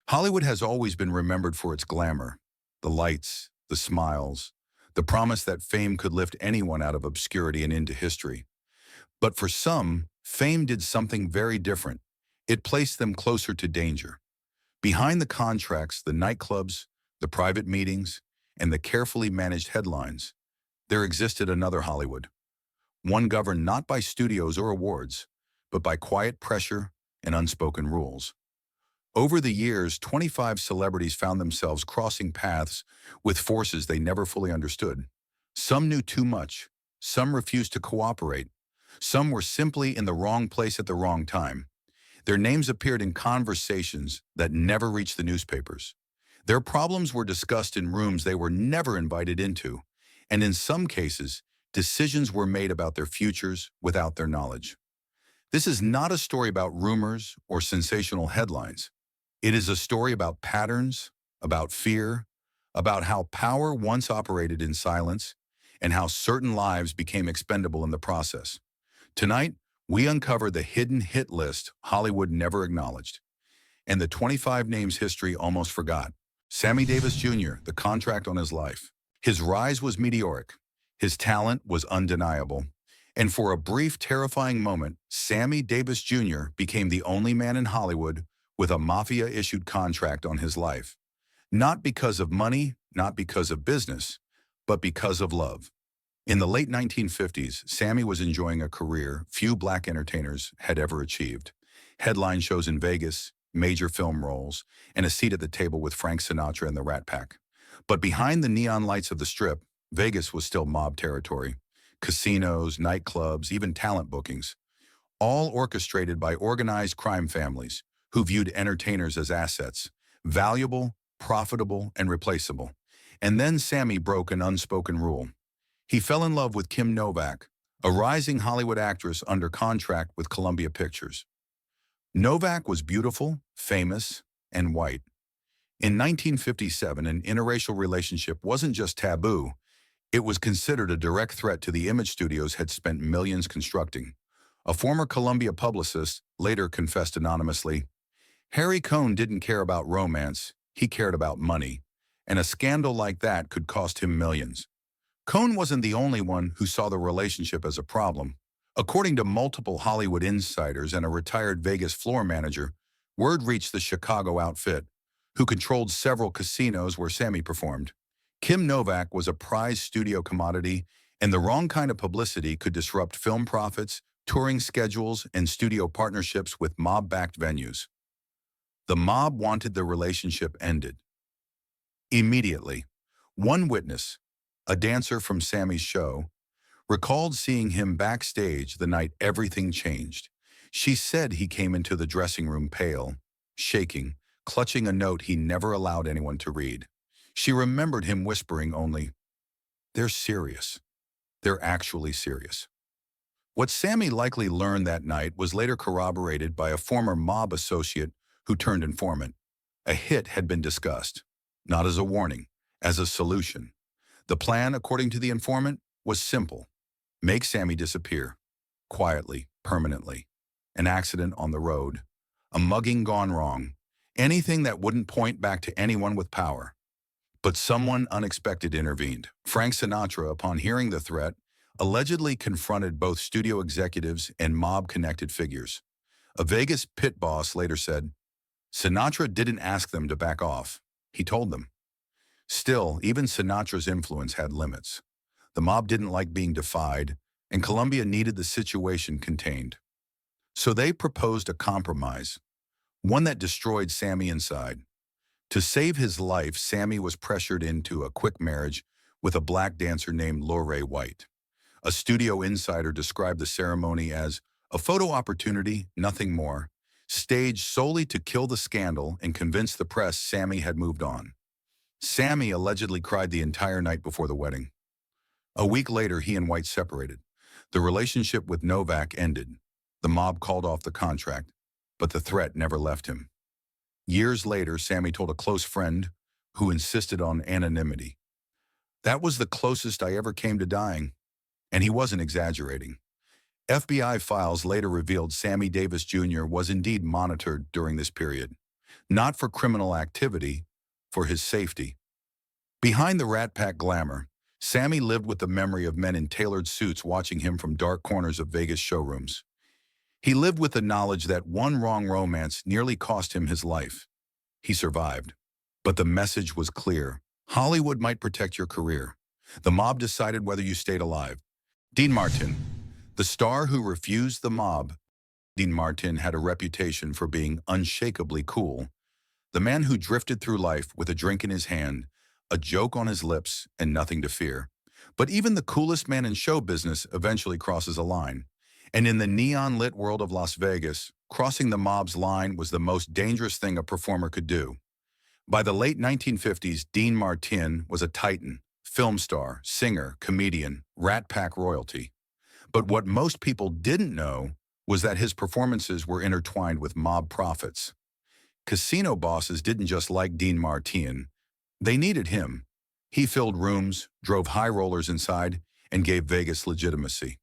Hollywood has always been remembered for its glamour, the lights, the smiles, the promise that fame could lift anyone out of obscurity and into history. But for some, fame did something very different. It placed them closer to danger. Behind the contracts, the nightclubs, the private meetings, and the carefully managed headlines, there existed another Hollywood, one governed not by studios or awards, but by quiet pressure and unspoken rules. Over the years, 25 celebrities found themselves crossing paths with forces they never fully understood. Some knew too much, some refused to cooperate, some were simply in the wrong place at the wrong time. Their names appeared in conversations that never reached the newspapers. Their problems were discussed in rooms they were never invited into, and in some cases, decisions were made about their futures without their knowledge. This is not a story about rumors or sensational headlines. It is a story about patterns, about fear, about how power once operated in silence, and how certain lives became expendable in the process. Tonight, we uncover the hidden hit list Hollywood never acknowledged, and the 25 names history almost forgot. Sammy Davis Jr., the contract on his life. His rise was meteoric. His talent was undeniable. And for a brief, terrifying moment, Sammy Davis Jr. became the only man in Hollywood with a Mafia-issued contract on his life. Not because of money, not because of business, but because of love. In the late 1950s, Sammy was enjoying a career few black entertainers had ever achieved. Headline shows in Vegas, major film roles, and a seat at the table with Frank Sinatra and the Rat Pack. But behind the neon lights of the Strip, Vegas was still mob territory. Casinos, nightclubs, even talent bookings. All orchestrated by organized crime families who viewed entertainers as assets, valuable, profitable, and replaceable. And then Sammy broke an unspoken rule. He fell in love with Kim Novak, a rising Hollywood actress under contract with Columbia Pictures. Novak was beautiful, famous, and white. In 1957, an interracial relationship wasn't just taboo, it was considered a direct threat to the image studios had spent millions constructing. A former Columbia publicist later confessed anonymously, Harry Cohn didn't care about romance, he cared about money, and a scandal like that could cost him millions. Cohn wasn't the only one who saw the relationship as a problem. According to multiple Hollywood insiders and a retired Vegas floor manager, word reached the Chicago outfit, who controlled several casinos where Sammy performed. Kim Novak was a prized studio commodity, and the wrong kind of publicity could disrupt film profits, touring schedules, and studio partnerships with mob-backed venues. The mob wanted the relationship ended. Immediately, one witness, a dancer from Sammy's show, recalled seeing him backstage the night everything changed. She said he came into the dressing room pale, shaking, clutching a note he never allowed anyone to read. She remembered him whispering only, "They're serious. They're actually serious." What Sammy likely learned that night was later corroborated by a former mob associate who turned informant. A hit had been discussed, not as a warning, as a solution. The plan, according to the informant, was simple. Make Sammy disappear, quietly, permanently. An accident on the road, a mugging gone wrong, anything that wouldn't point back to anyone with power. But someone unexpected intervened. Frank Sinatra, upon hearing the threat, allegedly confronted both studio executives and mob-connected figures. A Vegas pit boss later said, Sinatra didn't ask them to back off. He told them. Still, even Sinatra's influence had limits. The mob didn't like being defied, and Columbia needed the situation contained. So they proposed a compromise, one that destroyed Sammy inside. To save his life, Sammy was pressured into a quick marriage with a black dancer named Lorraine White. A studio insider described the ceremony as a photo opportunity, nothing more, staged solely to kill the scandal and convince the press Sammy had moved on. Sammy allegedly cried the entire night before the wedding. A week later, he and White separated. The relationship with Novak ended. The mob called off the contract, but the threat never left him. Years later, Sammy told a close friend who insisted on anonymity. That was the closest I ever came to dying, and he wasn't exaggerating. FBI files later revealed Sammy Davis Jr. was indeed monitored during this period. Not for criminal activity, for his safety. Behind the Rat Pack glamour, Sammy lived with the memory of men in tailored suits watching him from dark corners of Vegas showrooms. He lived with the knowledge that one wrong romance nearly cost him his life. He survived. But the message was clear. Hollywood might protect your career. The mob decided whether you stayed alive. Dean Martin, the star who refused the mob. Dean Martin had a reputation for being unshakably cool. The man who drifted through life with a drink in his hand, a joke on his lips, and nothing to fear. But even the coolest man in show business eventually crosses a line. And in the neon-lit world of Las Vegas, crossing the mob's line was the most dangerous thing a performer could do. By the late 1950s, Dean Martin was a titan, film star, singer, comedian, Rat Pack royalty. But what most people didn't know was that his performances were intertwined with mob profits. Casino bosses didn't just like Dean Martin. They needed him. He filled rooms, drove high rollers inside, and gave Vegas legitimacy.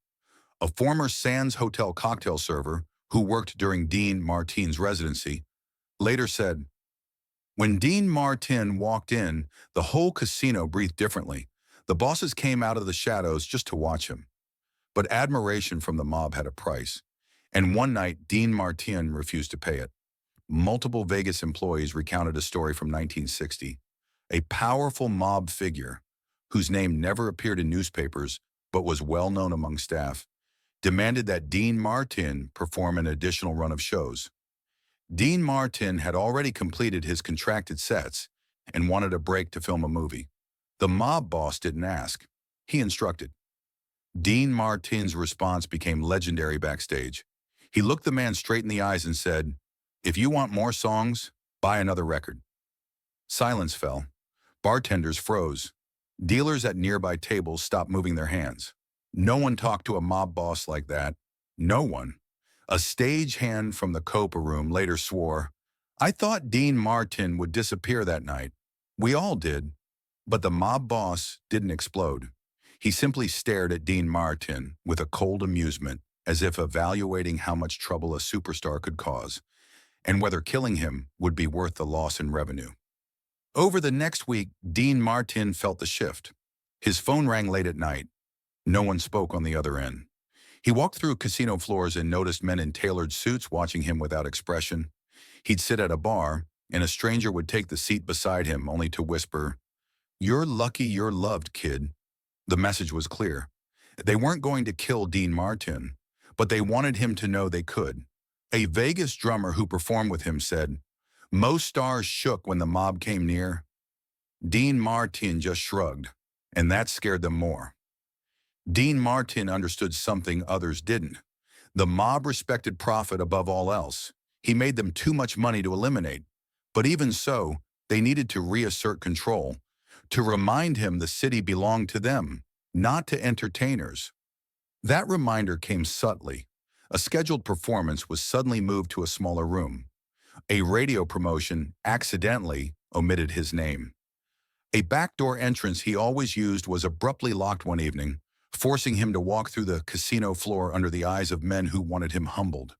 A former Sands Hotel cocktail server who worked during Dean Martin's residency later said, "When Dean Martin walked in, the whole casino breathed differently. The bosses came out of the shadows just to watch him." But admiration from the mob had a price. And one night, Dean Martin refused to pay it. Multiple Vegas employees recounted a story from 1960. A powerful mob figure, whose name never appeared in newspapers but was well known among staff, demanded that Dean Martin perform an additional run of shows. Dean Martin had already completed his contracted sets and wanted a break to film a movie. The mob boss didn't ask. He instructed. Dean Martin's response became legendary backstage. He looked the man straight in the eyes and said, "If you want more songs, buy another record." Silence fell. Bartenders froze. Dealers at nearby tables stopped moving their hands. No one talked to a mob boss like that. No one. A stagehand from the Copa room later swore, "I thought Dean Martin would disappear that night." We all did. But the mob boss didn't explode. He simply stared at Dean Martin with a cold amusement, as if evaluating how much trouble a superstar could cause, and whether killing him would be worth the loss in revenue. Over the next week, Dean Martin felt the shift. His phone rang late at night. No one spoke on the other end. He walked through casino floors and noticed men in tailored suits watching him without expression. He'd sit at a bar, and a stranger would take the seat beside him only to whisper, "You're lucky you're loved, kid." The message was clear. They weren't going to kill Dean Martin, but they wanted him to know they could. A Vegas drummer who performed with him said, "Most stars shook when the mob came near. Dean Martin just shrugged, and that scared them more." Dean Martin understood something others didn't. The mob respected profit above all else. He made them too much money to eliminate. But even so, they needed to reassert control, to remind him the city belonged to them, not to entertainers. That reminder came subtly. A scheduled performance was suddenly moved to a smaller room. A radio promotion accidentally omitted his name. A backdoor entrance he always used was abruptly locked one evening, forcing him to walk through the casino floor under the eyes of men who wanted him humbled.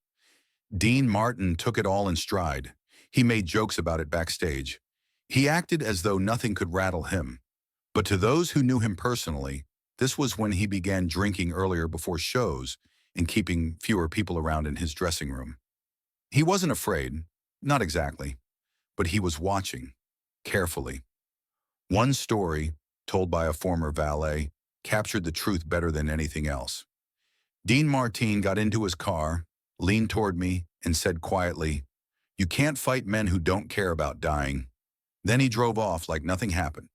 Dean Martin took it all in stride. He made jokes about it backstage. He acted as though nothing could rattle him. But to those who knew him personally, this was when he began drinking earlier before shows and keeping fewer people around in his dressing room. He wasn't afraid, not exactly, but he was watching, carefully. One story, told by a former valet, captured the truth better than anything else. Dean Martin got into his car, leaned toward me, and said quietly, "You can't fight men who don't care about dying." Then he drove off like nothing happened.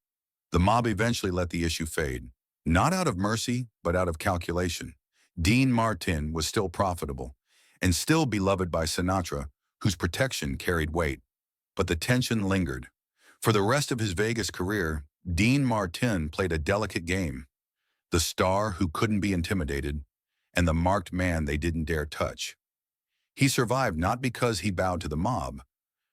The mob eventually let the issue fade, not out of mercy, but out of calculation. Dean Martin was still profitable, and still beloved by Sinatra, whose protection carried weight. But the tension lingered. For the rest of his Vegas career, Dean Martin played a delicate game. The star who couldn't be intimidated, and the marked man they didn't dare touch. He survived not because he bowed to the mob,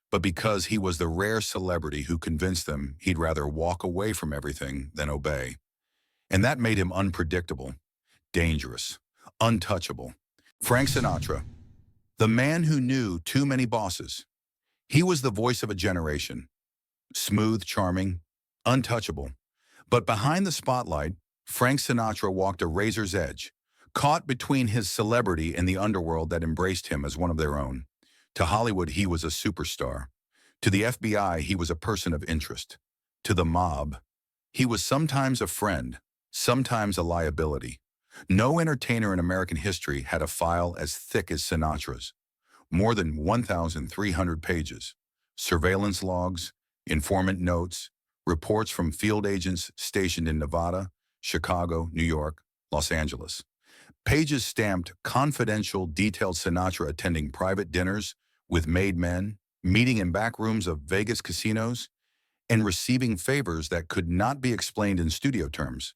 but because he was the rare celebrity who convinced them he'd rather walk away from everything than obey. And that made him unpredictable, dangerous, untouchable. Frank Sinatra, the man who knew too many bosses. He was the voice of a generation, smooth, charming, untouchable. But behind the spotlight, Frank Sinatra walked a razor's edge, caught between his celebrity and the underworld that embraced him as one of their own. To Hollywood, he was a superstar. To the FBI, he was a person of interest. To the mob, he was sometimes a friend, sometimes a liability. No entertainer in American history had a file as thick as Sinatra's. More than 1,300 pages. Surveillance logs, informant notes, reports from field agents stationed in Nevada, Chicago, New York, Los Angeles. Pages stamped confidential, detailed Sinatra attending private dinners with made men, meeting in back rooms of Vegas casinos, and receiving favors that could not be explained in studio terms.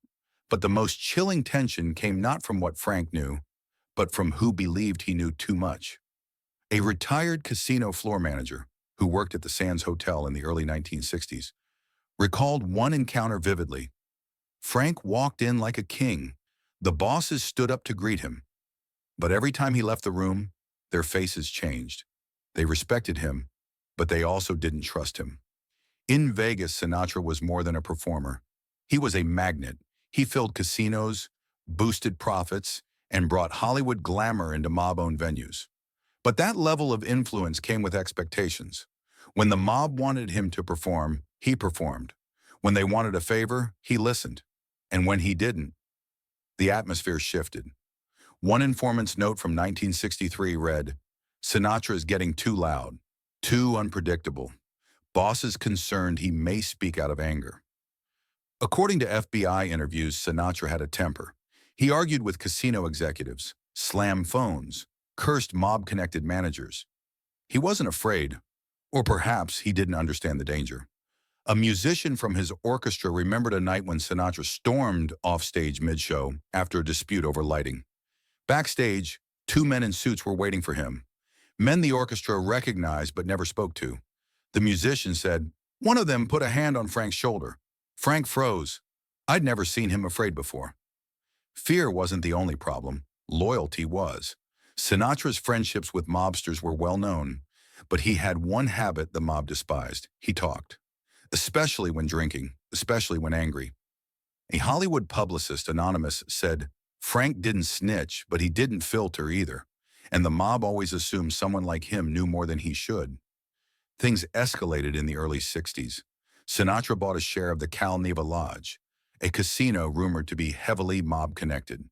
But the most chilling tension came not from what Frank knew, but from who believed he knew too much. A retired casino floor manager who worked at the Sands Hotel in the early 1960s recalled one encounter vividly. Frank walked in like a king. The bosses stood up to greet him. But every time he left the room, their faces changed. They respected him, but they also didn't trust him. In Vegas, Sinatra was more than a performer. He was a magnet. He filled casinos, boosted profits, and brought Hollywood glamour into mob-owned venues. But that level of influence came with expectations. When the mob wanted him to perform, he performed. When they wanted a favor, he listened. And when he didn't, the atmosphere shifted. One informant's note from 1963 read, "Sinatra is getting too loud, too unpredictable. Bosses concerned he may speak out of anger." According to FBI interviews, Sinatra had a temper. He argued with casino executives, slammed phones, cursed mob-connected managers. He wasn't afraid, or perhaps he didn't understand the danger. A musician from his orchestra remembered a night when Sinatra stormed offstage mid-show after a dispute over lighting. Backstage, two men in suits were waiting for him. Men the orchestra recognized but never spoke to. The musician said, one of them put a hand on Frank's shoulder. Frank froze. I'd never seen him afraid before. Fear wasn't the only problem. Loyalty was. Sinatra's friendships with mobsters were well known, but he had one habit the mob despised. He talked. Especially when drinking, especially when angry. A Hollywood publicist, anonymous, said, Frank didn't snitch, but he didn't filter either, and the mob always assumed someone like him knew more than he should. Things escalated in the early 60s. Sinatra bought a share of the Cal Neva Lodge, a casino rumored to be heavily mob-connected.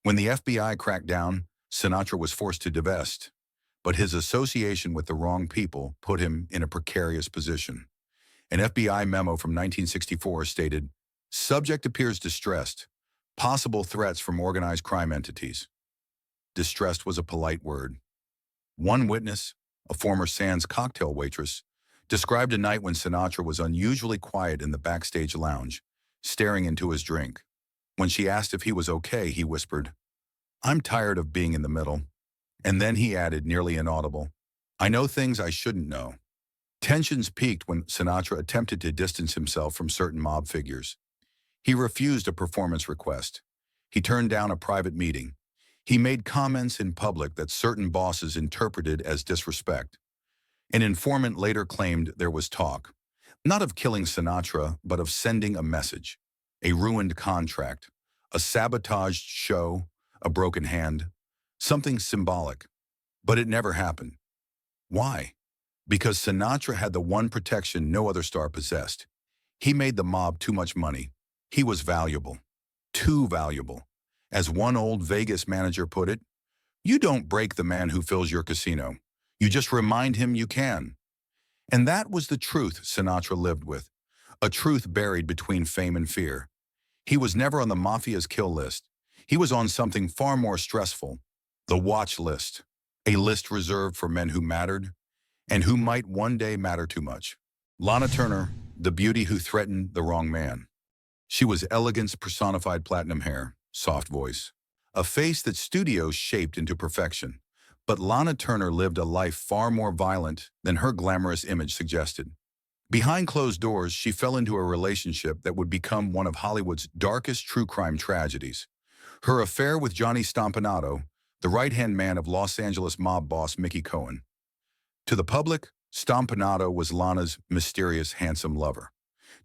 When the FBI cracked down, Sinatra was forced to divest, but his association with the wrong people put him in a precarious position. An FBI memo from 1964 stated, "Subject appears distressed. Possible threats from organized crime entities." Distressed was a polite word. One witness, a former Sands cocktail waitress, described a night when Sinatra was unusually quiet in the backstage lounge, staring into his drink. When she asked if he was okay, he whispered, "I'm tired of being in the middle." And then he added, nearly inaudible, "I know things I shouldn't know." Tensions peaked when Sinatra attempted to distance himself from certain mob figures. He refused a performance request. He turned down a private meeting. He made comments in public that certain bosses interpreted as disrespect. An informant later claimed there was talk, not of killing Sinatra, but of sending a message, a ruined contract, a sabotaged show, a broken hand, something symbolic. But it never happened. Why? Because Sinatra had the one protection no other star possessed. He made the mob too much money. He was valuable. Too valuable. As one old Vegas manager put it, you don't break the man who fills your casino. You just remind him you can. And that was the truth Sinatra lived with, a truth buried between fame and fear. He was never on the Mafia's kill list. He was on something far more stressful, the watch list, a list reserved for men who mattered and who might one day matter too much. Lana Turner, the beauty who threatened the wrong man. She was elegance personified, platinum hair, soft voice, a face that studios shaped into perfection. But Lana Turner lived a life far more violent than her glamorous image suggested. Behind closed doors, she fell into a relationship that would become one of Hollywood's darkest true crime tragedies. Her affair with Johnny Stompanato, the right-hand man of Los Angeles mob boss Mickey Cohen. To the public, Stompanato was Lana's mysterious, handsome lover.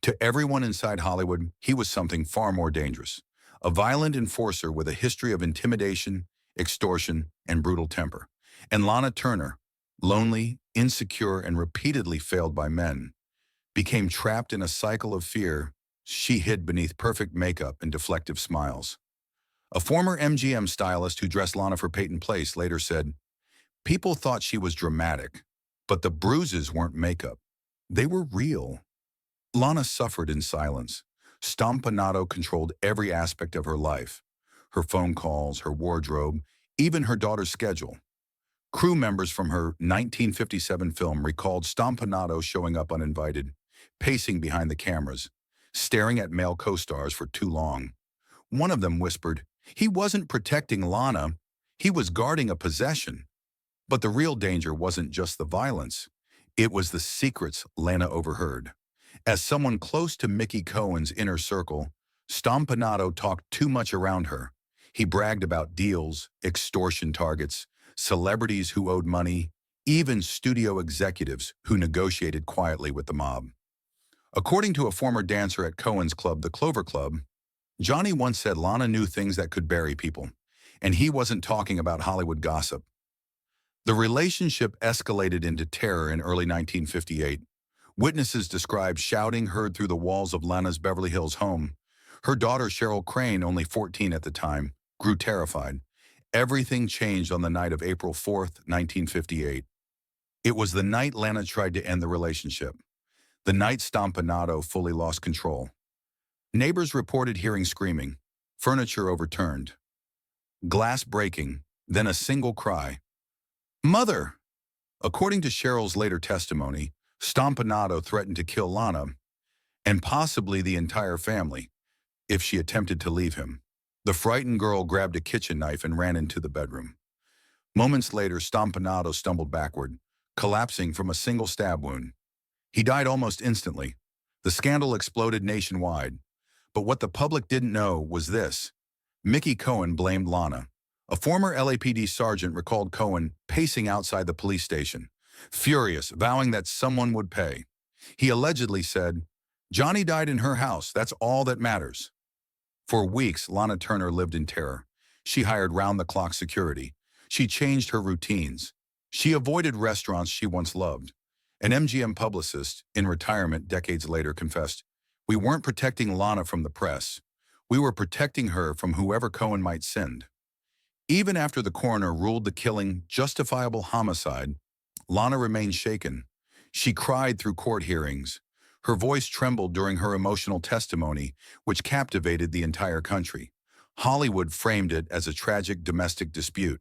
To everyone inside Hollywood, he was something far more dangerous. A violent enforcer with a history of intimidation, extortion, and brutal temper. And Lana Turner, lonely, insecure, and repeatedly failed by men, became trapped in a cycle of fear she hid beneath perfect makeup and deflective smiles. A former MGM stylist who dressed Lana for Peyton Place later said, "People thought she was dramatic, but the bruises weren't makeup. They were real." Lana suffered in silence. Stompanato controlled every aspect of her life, her phone calls, her wardrobe, even her daughter's schedule. Crew members from her 1957 film recalled Stompanato showing up uninvited, pacing behind the cameras, staring at male co-stars for too long. One of them whispered, he wasn't protecting Lana, he was guarding a possession. But the real danger wasn't just the violence. It was the secrets Lana overheard. As someone close to Mickey Cohen's inner circle, Stompanato talked too much around her. He bragged about deals, extortion targets, celebrities who owed money, even studio executives who negotiated quietly with the mob. According to a former dancer at Cohen's club, the Clover Club, Johnny once said Lana knew things that could bury people, and he wasn't talking about Hollywood gossip. The relationship escalated into terror in early 1958. Witnesses described shouting heard through the walls of Lana's Beverly Hills home. Her daughter, Cheryl Crane, only 14 at the time, grew terrified. Everything changed on the night of April 4th, 1958. It was the night Lana tried to end the relationship. The night Stompanato fully lost control. Neighbors reported hearing screaming, furniture overturned, glass breaking, then a single cry, "Mother!" According to Cheryl's later testimony, Stompanato threatened to kill Lana, and possibly the entire family, if she attempted to leave him. The frightened girl grabbed a kitchen knife and ran into the bedroom. Moments later, Stompanato stumbled backward, collapsing from a single stab wound. He died almost instantly. The scandal exploded nationwide. But what the public didn't know was this. Mickey Cohen blamed Lana. A former LAPD sergeant recalled Cohen pacing outside the police station, furious, vowing that someone would pay. He allegedly said, "Johnny died in her house, that's all that matters." For weeks, Lana Turner lived in terror. She hired round-the-clock security. She changed her routines. She avoided restaurants she once loved. An MGM publicist, in retirement decades later, confessed, "We weren't protecting Lana from the press. We were protecting her from whoever Cohen might send." Even after the coroner ruled the killing justifiable homicide, Lana remained shaken. She cried through court hearings. Her voice trembled during her emotional testimony, which captivated the entire country. Hollywood framed it as a tragic domestic dispute.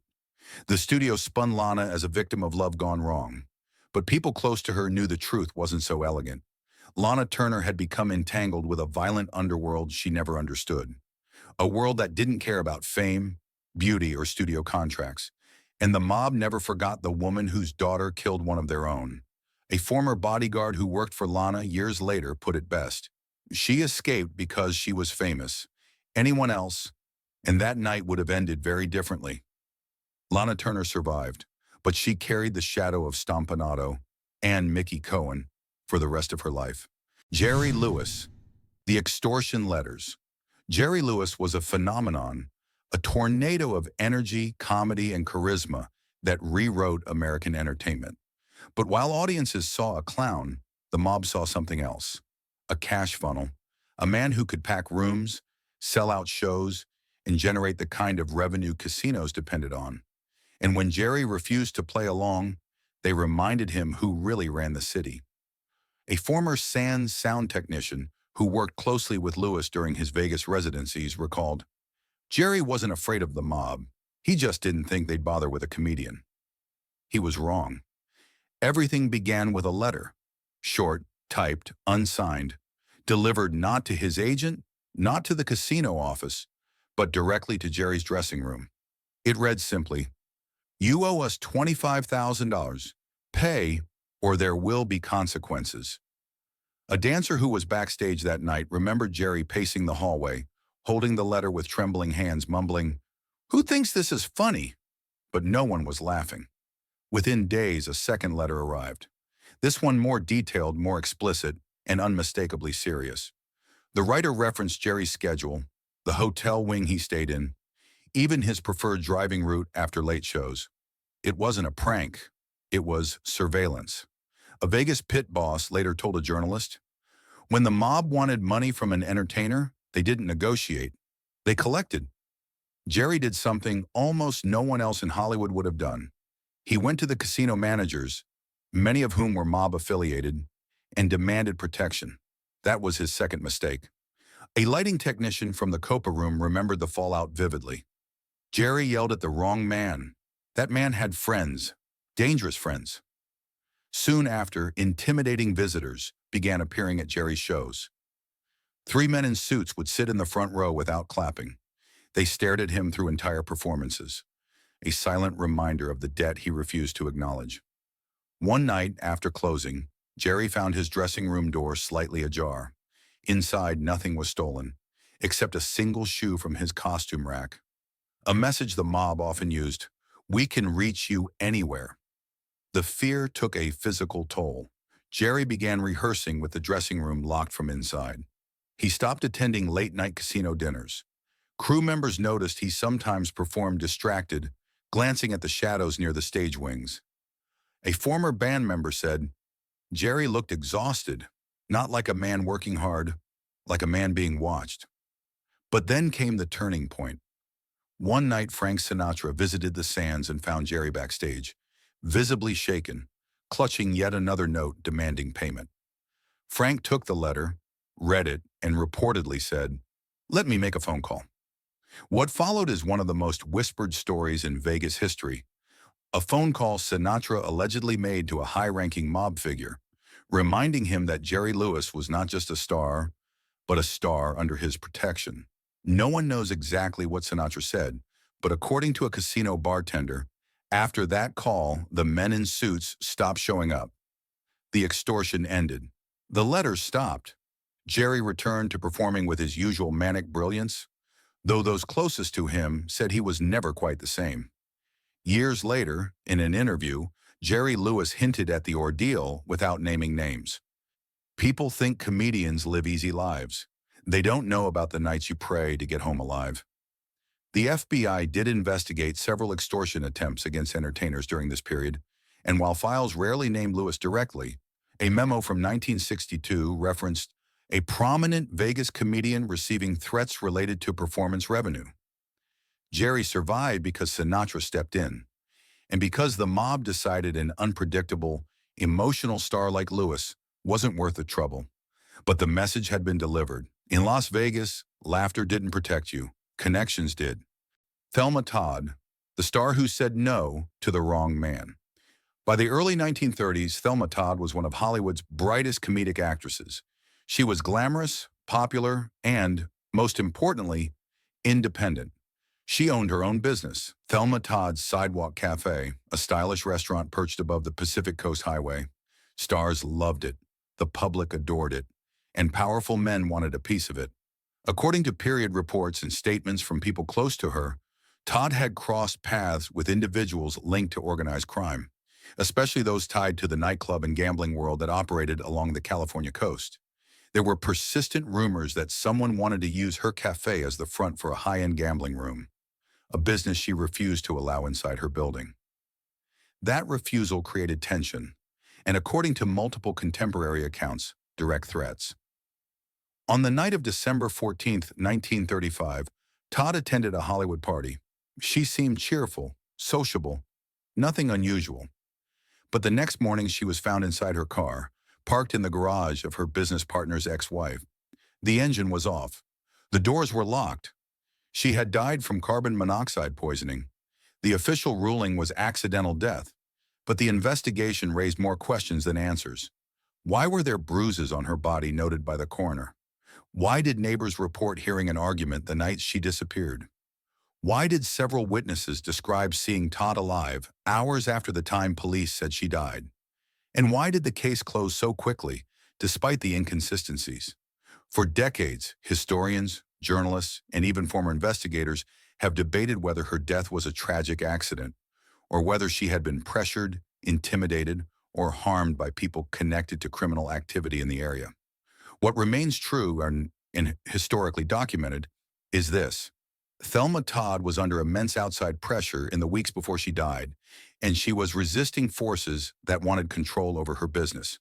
The studio spun Lana as a victim of love gone wrong. But people close to her knew the truth wasn't so elegant. Lana Turner had become entangled with a violent underworld she never understood. A world that didn't care about fame, beauty, or studio contracts. And the mob never forgot the woman whose daughter killed one of their own. A former bodyguard who worked for Lana years later put it best. She escaped because she was famous. Anyone else, and that night would have ended very differently. Lana Turner survived, but she carried the shadow of Stompanato and Mickey Cohen for the rest of her life. Jerry Lewis, the extortion letters. Jerry Lewis was a phenomenon, a tornado of energy, comedy, and charisma that rewrote American entertainment. But while audiences saw a clown, the mob saw something else. A cash funnel, a man who could pack rooms, sell out shows, and generate the kind of revenue casinos depended on. And when Jerry refused to play along, they reminded him who really ran the city. A former Sands sound technician who worked closely with Lewis during his Vegas residencies recalled, "Jerry wasn't afraid of the mob. He just didn't think they'd bother with a comedian." He was wrong. Everything began with a letter, short, typed, unsigned, delivered not to his agent, not to the casino office, but directly to Jerry's dressing room. It read simply, "You owe us $25,000. Pay, or there will be consequences." A dancer who was backstage that night remembered Jerry pacing the hallway, holding the letter with trembling hands, mumbling, "Who thinks this is funny?" But no one was laughing. Within days, a second letter arrived. This one more detailed, more explicit, and unmistakably serious. The writer referenced Jerry's schedule, the hotel wing he stayed in, even his preferred driving route after late shows. It wasn't a prank. It was surveillance. A Vegas pit boss later told a journalist, "When the mob wanted money from an entertainer, they didn't negotiate. They collected." Jerry did something almost no one else in Hollywood would have done. He went to the casino managers, many of whom were mob-affiliated, and demanded protection. That was his second mistake. A lighting technician from the Copa room remembered the fallout vividly. Jerry yelled at the wrong man. That man had friends, dangerous friends. Soon after, intimidating visitors began appearing at Jerry's shows. Three men in suits would sit in the front row without clapping. They stared at him through entire performances, a silent reminder of the debt he refused to acknowledge. One night after closing, Jerry found his dressing room door slightly ajar. Inside, nothing was stolen, except a single shoe from his costume rack. A message the mob often used, "We can reach you anywhere." The fear took a physical toll. Jerry began rehearsing with the dressing room locked from inside. He stopped attending late-night casino dinners. Crew members noticed he sometimes performed distracted, glancing at the shadows near the stage wings. A former band member said, "Jerry looked exhausted, not like a man working hard, like a man being watched." But then came the turning point. One night, Frank Sinatra visited the Sands and found Jerry backstage, visibly shaken, clutching yet another note demanding payment. Frank took the letter, read it, and reportedly said, "Let me make a phone call." What followed is one of the most whispered stories in Vegas history. A phone call Sinatra allegedly made to a high-ranking mob figure, reminding him that Jerry Lewis was not just a star, but a star under his protection. No one knows exactly what Sinatra said, but according to a casino bartender, after that call, the men in suits stopped showing up. The extortion ended. The letters stopped. Jerry returned to performing with his usual manic brilliance, though those closest to him said he was never quite the same. Years later, in an interview, Jerry Lewis hinted at the ordeal without naming names. "People think comedians live easy lives. They don't know about the nights you pray to get home alive." The FBI did investigate several extortion attempts against entertainers during this period, and while files rarely named Lewis directly, a memo from 1962 referenced a prominent Vegas comedian receiving threats related to performance revenue. Jerry survived because Sinatra stepped in, and because the mob decided an unpredictable, emotional star like Lewis wasn't worth the trouble. But the message had been delivered. In Las Vegas, laughter didn't protect you. Connections did. Thelma Todd, the star who said no to the wrong man. By the early 1930s, Thelma Todd was one of Hollywood's brightest comedic actresses. She was glamorous, popular, and, most importantly, independent. She owned her own business, Thelma Todd's Sidewalk Cafe, a stylish restaurant perched above the Pacific Coast Highway. Stars loved it, the public adored it, and powerful men wanted a piece of it. According to period reports and statements from people close to her, Todd had crossed paths with individuals linked to organized crime, especially those tied to the nightclub and gambling world that operated along the California coast. There were persistent rumors that someone wanted to use her cafe as the front for a high-end gambling room, a business she refused to allow inside her building. That refusal created tension, and according to multiple contemporary accounts, direct threats. On the night of December 14, 1935, Todd attended a Hollywood party. She seemed cheerful, sociable, nothing unusual. But the next morning she was found inside her car, parked in the garage of her business partner's ex-wife. The engine was off. The doors were locked. She had died from carbon monoxide poisoning. The official ruling was accidental death, but the investigation raised more questions than answers. Why were there bruises on her body noted by the coroner? Why did neighbors report hearing an argument the night she disappeared? Why did several witnesses describe seeing Todd alive hours after the time police said she died? And why did the case close so quickly, despite the inconsistencies? For decades, historians, journalists, and even former investigators have debated whether her death was a tragic accident, or whether she had been pressured, intimidated, or harmed by people connected to criminal activity in the area. What remains true and historically documented is this. Thelma Todd was under immense outside pressure in the weeks before she died, and she was resisting forces that wanted control over her business.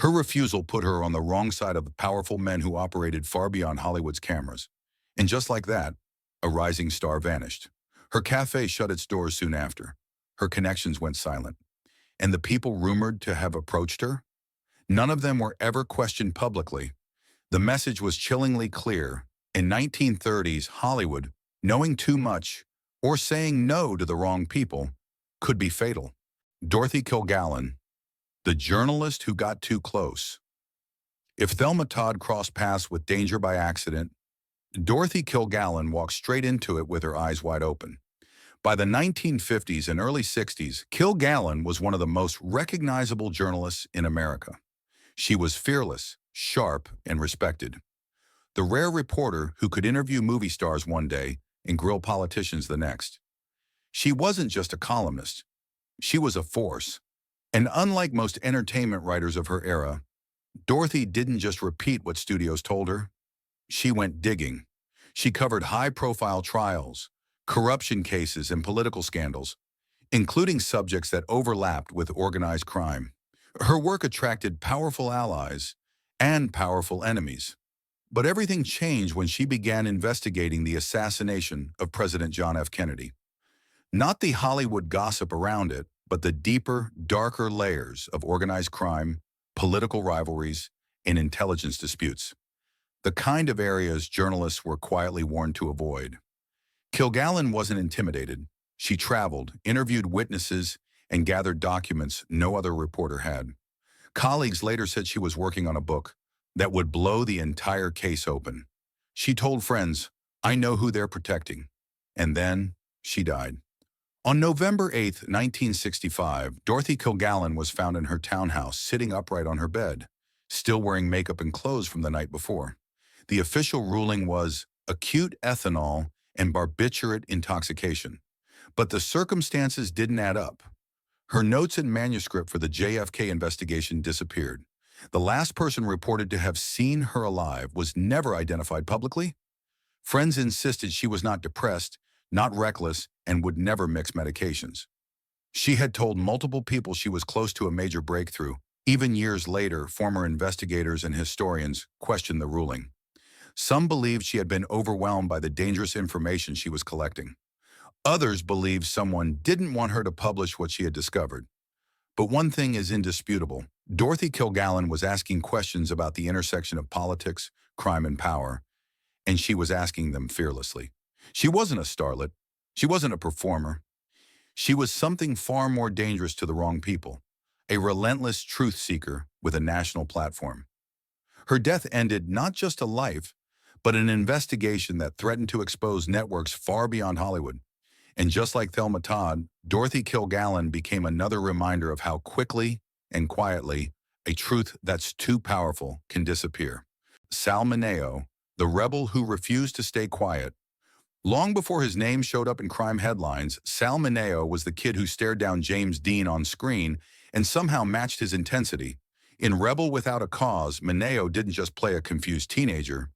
Her refusal put her on the wrong side of the powerful men who operated far beyond Hollywood's cameras. And just like that, a rising star vanished. Her cafe shut its doors soon after. Her connections went silent. And the people rumored to have approached her? None of them were ever questioned publicly. The message was chillingly clear. In 1930s Hollywood, knowing too much or saying no to the wrong people could be fatal. Dorothy Kilgallen, the journalist who got too close. If Thelma Todd crossed paths with danger by accident, Dorothy Kilgallen walked straight into it with her eyes wide open. By the 1950s and early 60s, Kilgallen was one of the most recognizable journalists in America. She was fearless, sharp, and respected. The rare reporter who could interview movie stars one day and grill politicians the next. She wasn't just a columnist. She was a force. And unlike most entertainment writers of her era, Dorothy didn't just repeat what studios told her. She went digging. She covered high-profile trials, corruption cases, and political scandals, including subjects that overlapped with organized crime. Her work attracted powerful allies and powerful enemies. But everything changed when she began investigating the assassination of President John F. Kennedy. Not the Hollywood gossip around it, but the deeper, darker layers of organized crime, political rivalries, and intelligence disputes. The kind of areas journalists were quietly warned to avoid. Kilgallen wasn't intimidated. She traveled, interviewed witnesses, and gathered documents no other reporter had. Colleagues later said she was working on a book that would blow the entire case open. She told friends, "I know who they're protecting." And then she died. On November 8, 1965, Dorothy Kilgallen was found in her townhouse sitting upright on her bed, still wearing makeup and clothes from the night before. The official ruling was acute ethanol and barbiturate intoxication. But the circumstances didn't add up. Her notes and manuscript for the JFK investigation disappeared. The last person reported to have seen her alive was never identified publicly. Friends insisted she was not depressed, not reckless, and would never mix medications. She had told multiple people she was close to a major breakthrough. Even years later, former investigators and historians questioned the ruling. Some believed she had been overwhelmed by the dangerous information she was collecting. Others believed someone didn't want her to publish what she had discovered. But one thing is indisputable. Dorothy Kilgallen was asking questions about the intersection of politics, crime, and power, and she was asking them fearlessly. She wasn't a starlet. She wasn't a performer. She was something far more dangerous to the wrong people, a relentless truth seeker with a national platform. Her death ended not just a life, but an investigation that threatened to expose networks far beyond Hollywood. And just like Thelma Todd, Dorothy Kilgallen became another reminder of how quickly and quietly a truth that's too powerful can disappear. Sal Mineo, the rebel who refused to stay quiet. Long before his name showed up in crime headlines, Sal Mineo was the kid who stared down James Dean on screen and somehow matched his intensity. In Rebel Without a Cause, Mineo didn't just play a confused teenager.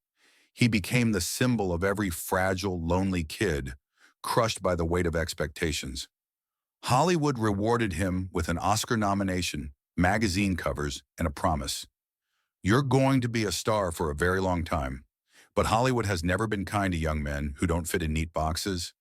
He became the symbol of every fragile, lonely kid crushed by the weight of expectations. Hollywood rewarded him with an Oscar nomination, magazine covers, and a promise. You're going to be a star for a very long time. But Hollywood has never been kind to young men who don't fit in neat boxes.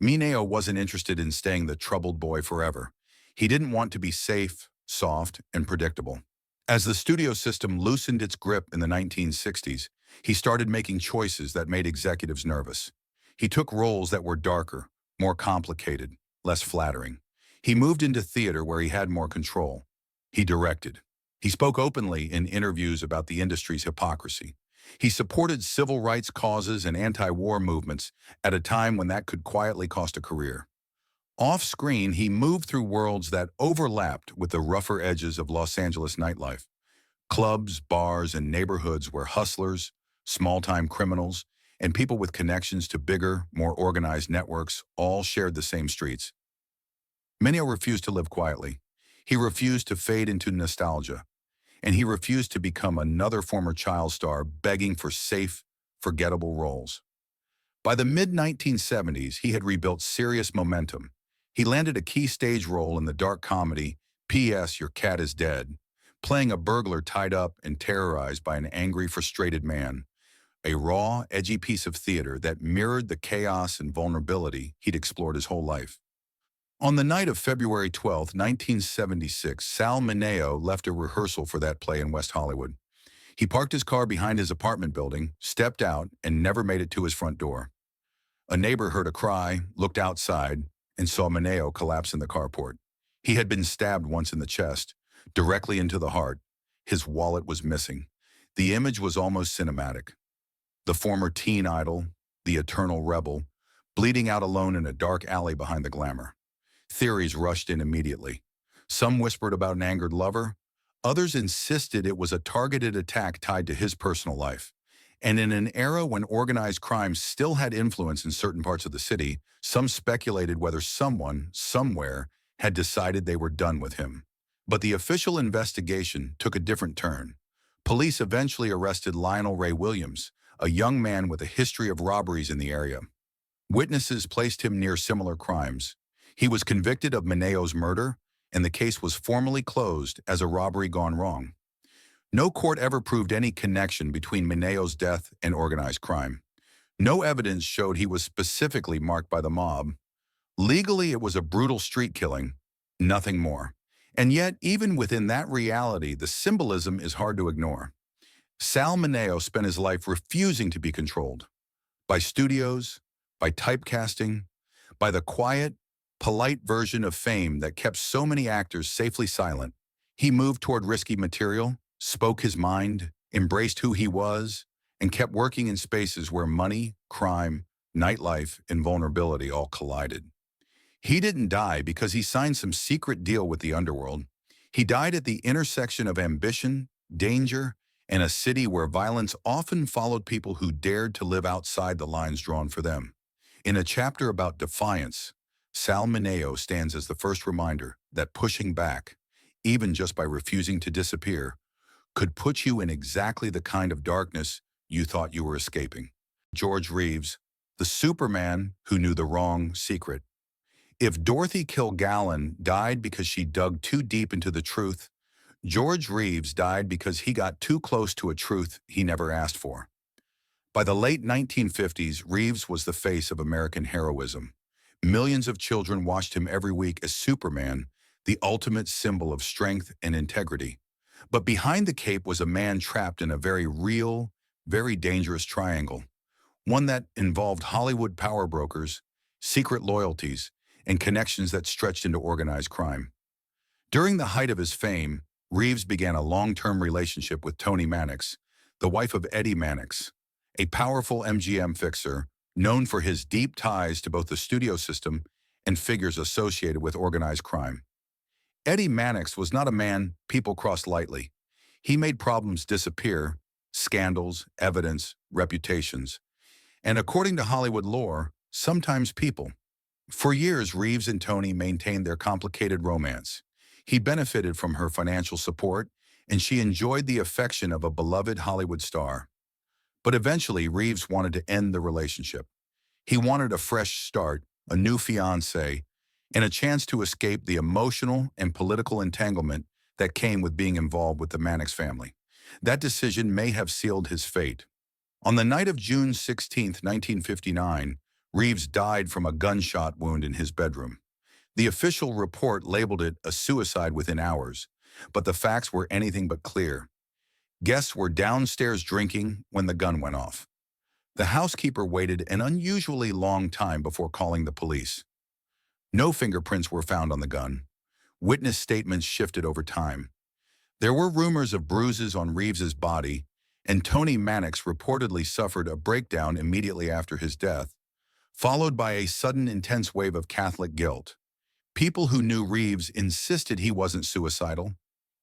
Mineo wasn't interested in staying the troubled boy forever. He didn't want to be safe, soft, and predictable. As the studio system loosened its grip in the 1960s, he started making choices that made executives nervous. He took roles that were darker, more complicated, less flattering. He moved into theater where he had more control. He directed. He spoke openly in interviews about the industry's hypocrisy. He supported civil rights causes and anti-war movements at a time when that could quietly cost a career. Off-screen, he moved through worlds that overlapped with the rougher edges of Los Angeles nightlife. Clubs, bars, and neighborhoods where hustlers, small-time criminals, and people with connections to bigger, more organized networks all shared the same streets. Mineo refused to live quietly. He refused to fade into nostalgia, and he refused to become another former child star begging for safe, forgettable roles. By the mid-1970s, he had rebuilt serious momentum. He landed a key stage role in the dark comedy P.S. Your Cat is Dead, playing a burglar tied up and terrorized by an angry, frustrated man, a raw, edgy piece of theater that mirrored the chaos and vulnerability he'd explored his whole life. On the night of February 12, 1976, Sal Mineo left a rehearsal for that play in West Hollywood. He parked his car behind his apartment building, stepped out, and never made it to his front door. A neighbor heard a cry, looked outside, and saw Mineo collapse in the carport. He had been stabbed once in the chest, directly into the heart. His wallet was missing. The image was almost cinematic. The former teen idol, the eternal rebel, bleeding out alone in a dark alley behind the glamour. Theories rushed in immediately. Some whispered about an angered lover. Others insisted it was a targeted attack tied to his personal life. And in an era when organized crime still had influence in certain parts of the city, some speculated whether someone, somewhere, had decided they were done with him. But the official investigation took a different turn. Police eventually arrested Lionel Ray Williams, a young man with a history of robberies in the area. Witnesses placed him near similar crimes. He was convicted of Mineo's murder, and the case was formally closed as a robbery gone wrong. No court ever proved any connection between Mineo's death and organized crime. No evidence showed he was specifically marked by the mob. Legally, it was a brutal street killing, nothing more. And yet, even within that reality, the symbolism is hard to ignore. Sal Mineo spent his life refusing to be controlled by studios, by typecasting, by the quiet, polite version of fame that kept so many actors safely silent. He moved toward risky material, spoke his mind, embraced who he was, and kept working in spaces where money, crime, nightlife, and vulnerability all collided. He didn't die because he signed some secret deal with the underworld. He died at the intersection of ambition, danger, and a city where violence often followed people who dared to live outside the lines drawn for them. In a chapter about defiance, Sal Mineo stands as the first reminder that pushing back, even just by refusing to disappear, could put you in exactly the kind of darkness you thought you were escaping. George Reeves, the Superman who knew the wrong secret. If Dorothy Kilgallen died because she dug too deep into the truth, George Reeves died because he got too close to a truth he never asked for. By the late 1950s, Reeves was the face of American heroism. Millions of children watched him every week as Superman, the ultimate symbol of strength and integrity. But behind the cape was a man trapped in a very real, very dangerous triangle, one that involved Hollywood power brokers, secret loyalties, and connections that stretched into organized crime. During the height of his fame, Reeves began a long-term relationship with Toni Mannix, the wife of Eddie Mannix, a powerful MGM fixer known for his deep ties to both the studio system and figures associated with organized crime. Eddie Mannix was not a man people crossed lightly. He made problems disappear, scandals, evidence, reputations, and according to Hollywood lore, sometimes people. For years, Reeves and Toni maintained their complicated romance. He benefited from her financial support, and she enjoyed the affection of a beloved Hollywood star. But eventually, Reeves wanted to end the relationship. He wanted a fresh start, a new fiancée, and a chance to escape the emotional and political entanglement that came with being involved with the Mannix family. That decision may have sealed his fate. On the night of June 16, 1959, Reeves died from a gunshot wound in his bedroom. The official report labeled it a suicide within hours, but the facts were anything but clear. Guests were downstairs drinking when the gun went off. The housekeeper waited an unusually long time before calling the police. No fingerprints were found on the gun. Witness statements shifted over time. There were rumors of bruises on Reeves's body, and Toni Mannix reportedly suffered a breakdown immediately after his death, followed by a sudden intense wave of Catholic guilt. People who knew Reeves insisted he wasn't suicidal.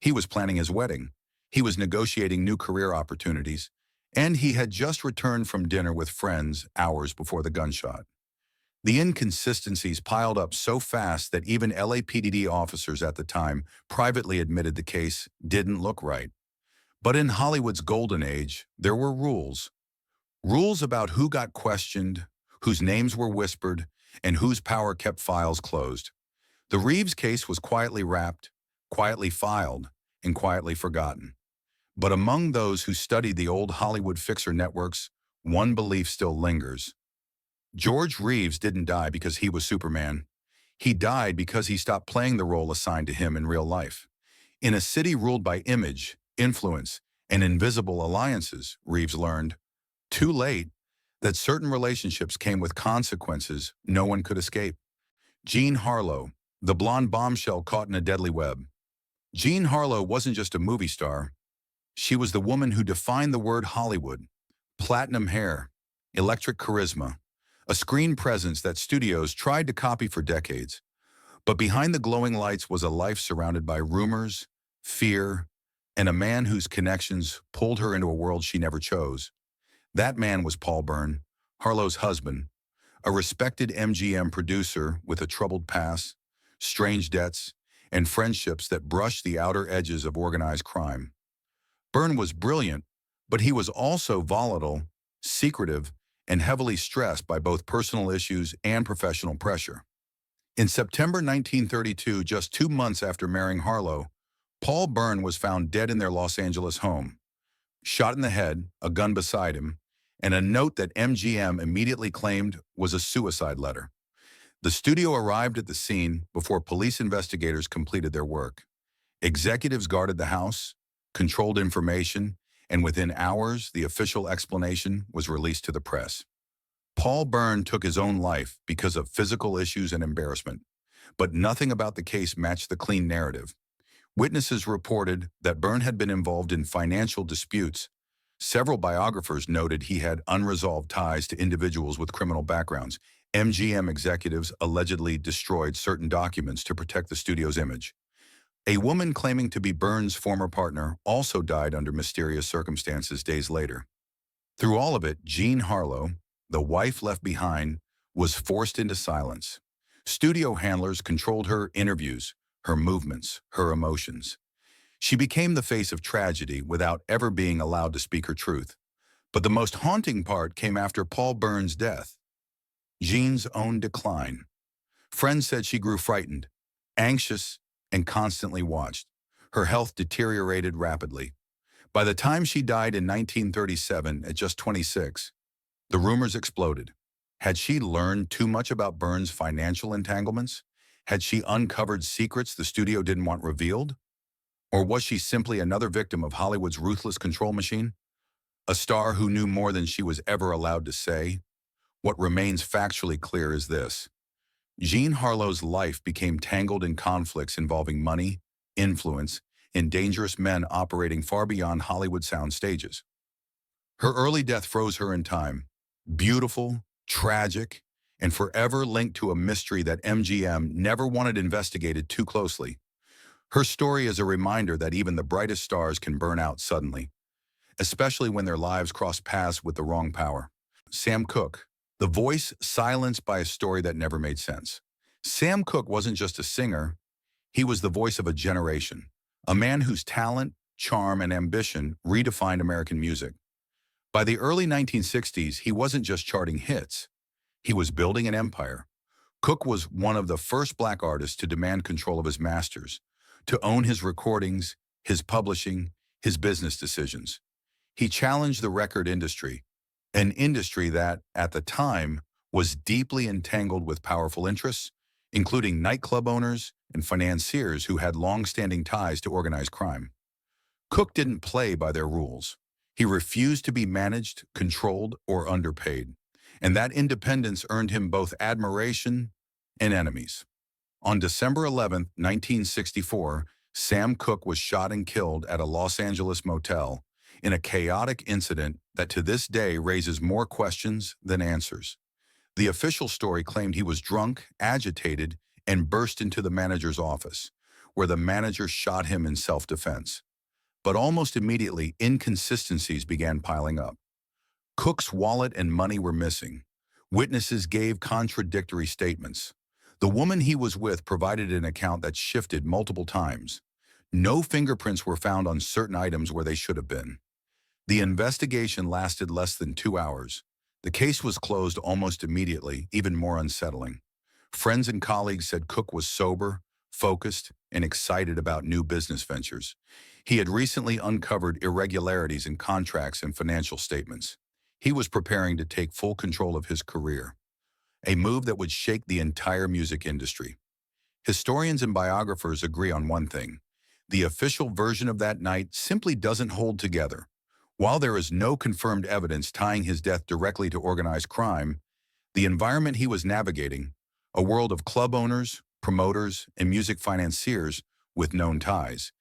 He was planning his wedding. He was negotiating new career opportunities, and he had just returned from dinner with friends hours before the gunshot. The inconsistencies piled up so fast that even LAPD officers at the time privately admitted the case didn't look right. But in Hollywood's golden age, there were rules. Rules about who got questioned, whose names were whispered, and whose power kept files closed. The Reeves case was quietly wrapped, quietly filed, and quietly forgotten. But among those who studied the old Hollywood fixer networks, one belief still lingers. George Reeves didn't die because he was Superman. He died because he stopped playing the role assigned to him in real life. In a city ruled by image, influence, and invisible alliances, Reeves learned, too late, that certain relationships came with consequences no one could escape. Jean Harlow, the blonde bombshell caught in a deadly web. Jean Harlow wasn't just a movie star. She was the woman who defined the word Hollywood. Platinum hair, electric charisma, a screen presence that studios tried to copy for decades. But behind the glowing lights was a life surrounded by rumors, fear, and a man whose connections pulled her into a world she never chose. That man was Paul Byrne, Harlow's husband, a respected MGM producer with a troubled past, strange debts, and friendships that brushed the outer edges of organized crime. Byrne was brilliant, but he was also volatile, secretive, and heavily stressed by both personal issues and professional pressure. In September 1932, just 2 months after marrying Harlow, Paul Byrne was found dead in their Los Angeles home, shot in the head, a gun beside him, and a note that MGM immediately claimed was a suicide letter. The studio arrived at the scene before police investigators completed their work. Executives guarded the house, controlled information, and within hours, the official explanation was released to the press. Paul Byrne took his own life because of physical issues and embarrassment, but nothing about the case matched the clean narrative. Witnesses reported that Byrne had been involved in financial disputes. Several biographers noted he had unresolved ties to individuals with criminal backgrounds. MGM executives allegedly destroyed certain documents to protect the studio's image. A woman claiming to be Byrne's former partner also died under mysterious circumstances days later. Through all of it, Jean Harlow, the wife left behind, was forced into silence. Studio handlers controlled her interviews, her movements, her emotions. She became the face of tragedy without ever being allowed to speak her truth. But the most haunting part came after Paul Byrne's death. Jean's own decline. Friends said she grew frightened, anxious, and constantly watched. Her health deteriorated rapidly. By the time she died in 1937 at just 26, the rumors exploded. Had she learned too much about Byrne's financial entanglements? Had she uncovered secrets the studio didn't want revealed? Or was she simply another victim of Hollywood's ruthless control machine? A star who knew more than she was ever allowed to say? What remains factually clear is this. Jean Harlow's life became tangled in conflicts involving money, influence, and dangerous men operating far beyond Hollywood sound stages. Her early death froze her in time, beautiful, tragic, and forever linked to a mystery that MGM never wanted investigated too closely. Her story is a reminder that even the brightest stars can burn out suddenly, especially when their lives cross paths with the wrong power. Sam Cooke, the voice silenced by a story that never made sense. Sam Cooke wasn't just a singer, he was the voice of a generation, a man whose talent, charm, and ambition redefined American music. By the early 1960s, he wasn't just charting hits, he was building an empire. Cooke was one of the first black artists to demand control of his masters, to own his recordings, his publishing, his business decisions. He challenged the record industry, an industry that, at the time, was deeply entangled with powerful interests, including nightclub owners and financiers who had long-standing ties to organized crime. Cooke didn't play by their rules. He refused to be managed, controlled, or underpaid, and that independence earned him both admiration and enemies. On December 11, 1964, Sam Cooke was shot and killed at a Los Angeles motel in a chaotic incident that to this day raises more questions than answers. The official story claimed he was drunk, agitated, and burst into the manager's office, where the manager shot him in self-defense. But almost immediately, inconsistencies began piling up. Cooke's wallet and money were missing. Witnesses gave contradictory statements. The woman he was with provided an account that shifted multiple times. No fingerprints were found on certain items where they should have been. The investigation lasted less than 2 hours. The case was closed almost immediately, even more unsettling. Friends and colleagues said Cook was sober, focused, and excited about new business ventures. He had recently uncovered irregularities in contracts and financial statements. He was preparing to take full control of his career, a move that would shake the entire music industry. Historians and biographers agree on one thing. The official version of that night simply doesn't hold together. While there is no confirmed evidence tying his death directly to organized crime, the environment he was navigating, a world of club owners, promoters, and music financiers with known ties,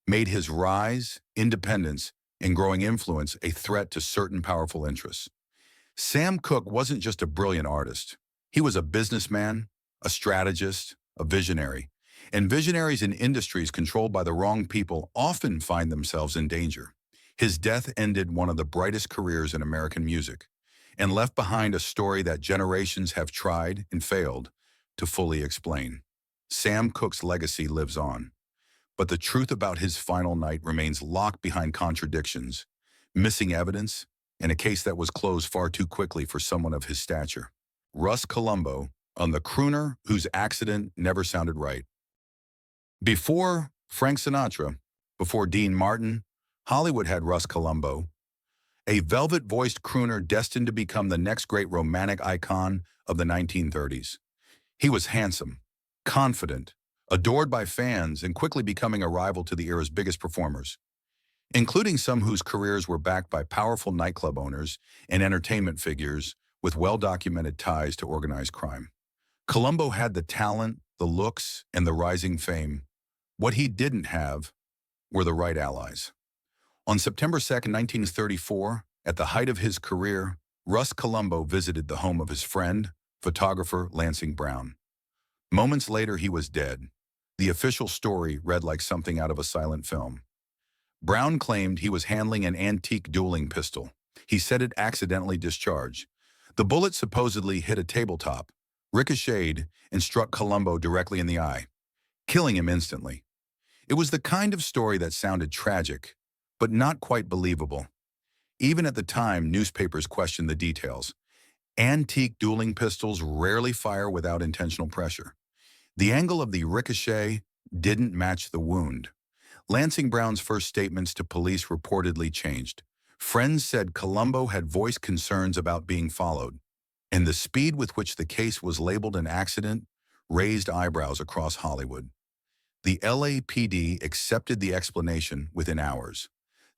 made his rise, independence, and growing influence a threat to certain powerful interests. Sam Cooke wasn't just a brilliant artist. He was a businessman, a strategist, a visionary. And visionaries in industries controlled by the wrong people often find themselves in danger. His death ended one of the brightest careers in American music and left behind a story that generations have tried and failed to fully explain. Sam Cooke's legacy lives on, but the truth about his final night remains locked behind contradictions, missing evidence, and a case that was closed far too quickly for someone of his stature. Russ Columbo, on the crooner whose accident never sounded right. Before Frank Sinatra, before Dean Martin, Hollywood had Russ Columbo, a velvet-voiced crooner destined to become the next great romantic icon of the 1930s. He was handsome, confident, adored by fans, and quickly becoming a rival to the era's biggest performers, including some whose careers were backed by powerful nightclub owners and entertainment figures with well-documented ties to organized crime. Columbo had the talent, the looks, and the rising fame. What he didn't have were the right allies. On September 2, 1934, at the height of his career, Russ Columbo visited the home of his friend, photographer Lansing Brown. Moments later, he was dead. The official story read like something out of a silent film. Brown claimed he was handling an antique dueling pistol. He said it accidentally discharged. The bullet supposedly hit a tabletop, ricocheted, and struck Columbo directly in the eye, killing him instantly. It was the kind of story that sounded tragic, but not quite believable. Even at the time, newspapers questioned the details. Antique dueling pistols rarely fire without intentional pressure. The angle of the ricochet didn't match the wound. Lansing Brown's first statements to police reportedly changed. Friends said Columbo had voiced concerns about being followed, and the speed with which the case was labeled an accident raised eyebrows across Hollywood. The LAPD accepted the explanation within hours.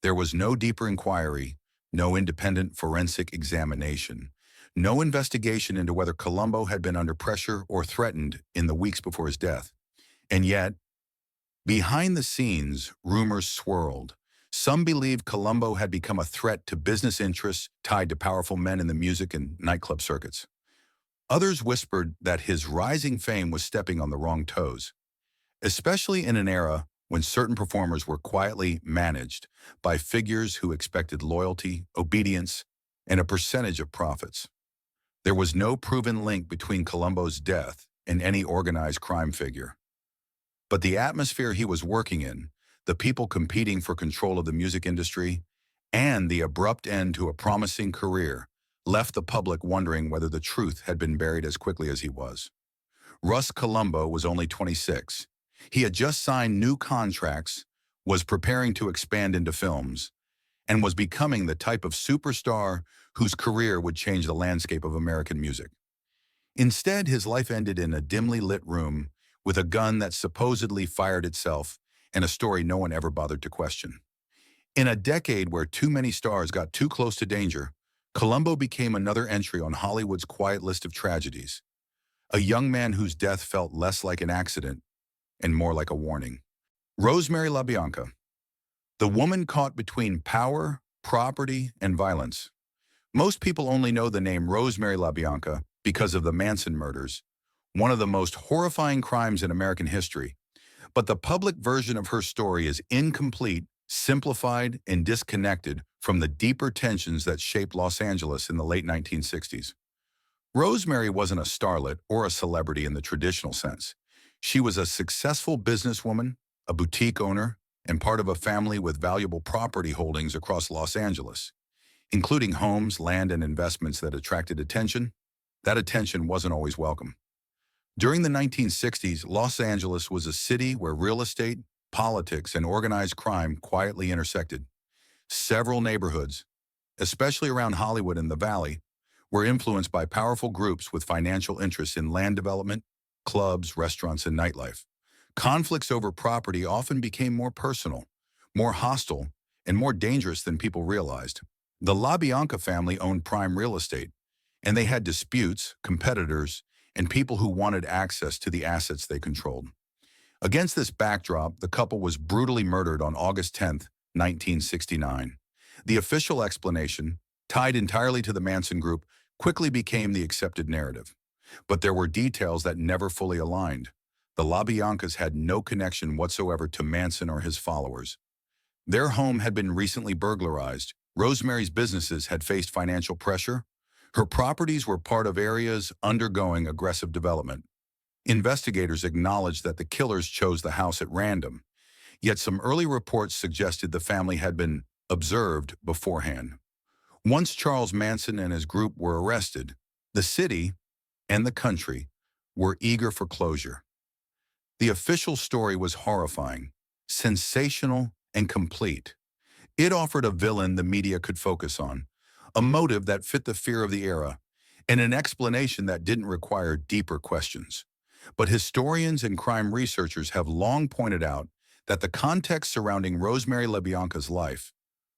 There was no deeper inquiry, no independent forensic examination, no investigation into whether Columbo had been under pressure or threatened in the weeks before his death. And yet, behind the scenes, rumors swirled. Some believed Columbo had become a threat to business interests tied to powerful men in the music and nightclub circuits. Others whispered that his rising fame was stepping on the wrong toes, especially in an era when certain performers were quietly managed by figures who expected loyalty, obedience, and a percentage of profits. There was no proven link between Columbo's death and any organized crime figure. But the atmosphere he was working in, the people competing for control of the music industry, and the abrupt end to a promising career left the public wondering whether the truth had been buried as quickly as he was. Russ Columbo was only 26. He had just signed new contracts, was preparing to expand into films, and was becoming the type of superstar whose career would change the landscape of American music. Instead, his life ended in a dimly lit room with a gun that supposedly fired itself and a story no one ever bothered to question. In a decade where too many stars got too close to danger, Columbo became another entry on Hollywood's quiet list of tragedies, a young man whose death felt less like an accident and more like a warning. Rosemary LaBianca, the woman caught between power, property, and violence. Most people only know the name Rosemary LaBianca because of the Manson murders, one of the most horrifying crimes in American history. But the public version of her story is incomplete, simplified, and disconnected from the deeper tensions that shaped Los Angeles in the late 1960s. Rosemary wasn't a starlet or a celebrity in the traditional sense. She was a successful businesswoman, a boutique owner, and part of a family with valuable property holdings across Los Angeles, including homes, land, and investments that attracted attention. That attention wasn't always welcome. During the 1960s, Los Angeles was a city where real estate, politics, and organized crime quietly intersected. Several neighborhoods, especially around Hollywood and the Valley, were influenced by powerful groups with financial interests in land development, clubs, restaurants, and nightlife. Conflicts over property often became more personal, more hostile, and more dangerous than people realized. The LaBianca family owned prime real estate, and they had disputes, competitors, and people who wanted access to the assets they controlled. Against this backdrop, the couple was brutally murdered on August 10th, 1969. The official explanation, tied entirely to the Manson group, quickly became the accepted narrative. But there were details that never fully aligned. The LaBiancas had no connection whatsoever to Manson or his followers. Their home had been recently burglarized. Rosemary's businesses had faced financial pressure. Her properties were part of areas undergoing aggressive development. Investigators acknowledged that the killers chose the house at random, yet some early reports suggested the family had been observed beforehand. Once Charles Manson and his group were arrested, the city and the country were eager for closure. The official story was horrifying, sensational, and complete. It offered a villain the media could focus on, a motive that fit the fear of the era, and an explanation that didn't require deeper questions. But historians and crime researchers have long pointed out that the context surrounding Rosemary LaBianca's life,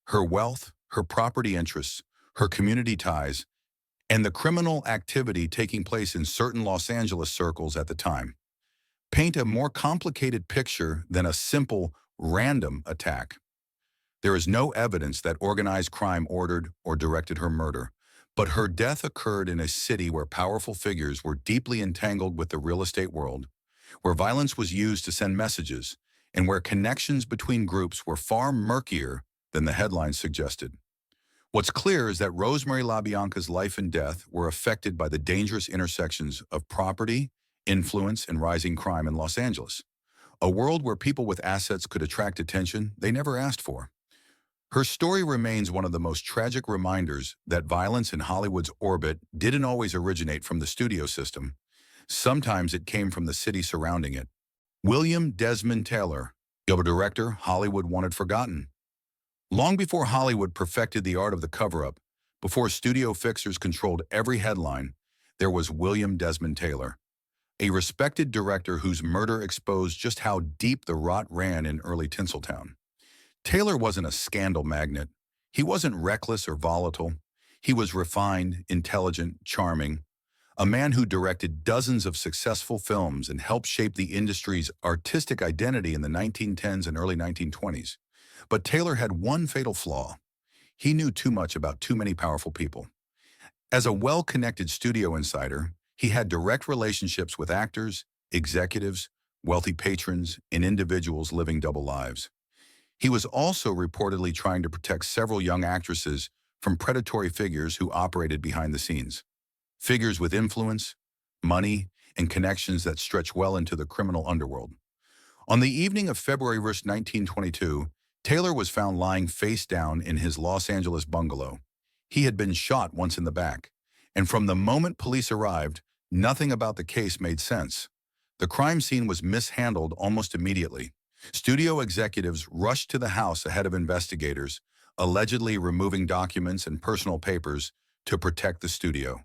her wealth, her property interests, her community ties, and the criminal activity taking place in certain Los Angeles circles at the time, paint a more complicated picture than a simple, random attack. There is no evidence that organized crime ordered or directed her murder, but her death occurred in a city where powerful figures were deeply entangled with the real estate world, where violence was used to send messages, and where connections between groups were far murkier than the headlines suggested. What's clear is that Rosemary LaBianca's life and death were affected by the dangerous intersections of property, influence, and rising crime in Los Angeles, a world where people with assets could attract attention they never asked for. Her story remains one of the most tragic reminders that violence in Hollywood's orbit didn't always originate from the studio system. Sometimes it came from the city surrounding it. William Desmond Taylor, a director Hollywood wanted forgotten. Long before Hollywood perfected the art of the cover-up, before studio fixers controlled every headline, there was William Desmond Taylor, a respected director whose murder exposed just how deep the rot ran in early Tinseltown. Taylor wasn't a scandal magnet. He wasn't reckless or volatile. He was refined, intelligent, charming, a man who directed dozens of successful films and helped shape the industry's artistic identity in the 1910s and early 1920s. But Taylor had one fatal flaw. He knew too much about too many powerful people. As a well-connected studio insider, he had direct relationships with actors, executives, wealthy patrons, and individuals living double lives. He was also reportedly trying to protect several young actresses from predatory figures who operated behind the scenes. Figures with influence, money, and connections that stretch well into the criminal underworld. On the evening of February 1st, 1922, Taylor was found lying face down in his Los Angeles bungalow. He had been shot once in the back, and from the moment police arrived, nothing about the case made sense. The crime scene was mishandled almost immediately. Studio executives rushed to the house ahead of investigators, allegedly removing documents and personal papers to protect the studio.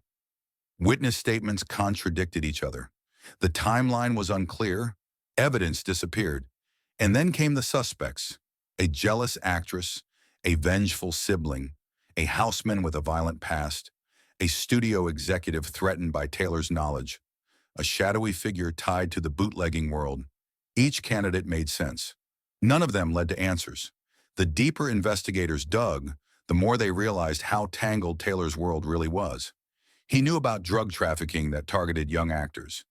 Witness statements contradicted each other. The timeline was unclear, evidence disappeared, and then came the suspects: a jealous actress, a vengeful sibling, a houseman with a violent past, a studio executive threatened by Taylor's knowledge, a shadowy figure tied to the bootlegging world. Each candidate made sense. None of them led to answers. The deeper investigators dug, the more they realized how tangled Taylor's world really was. He knew about drug trafficking that targeted young actors.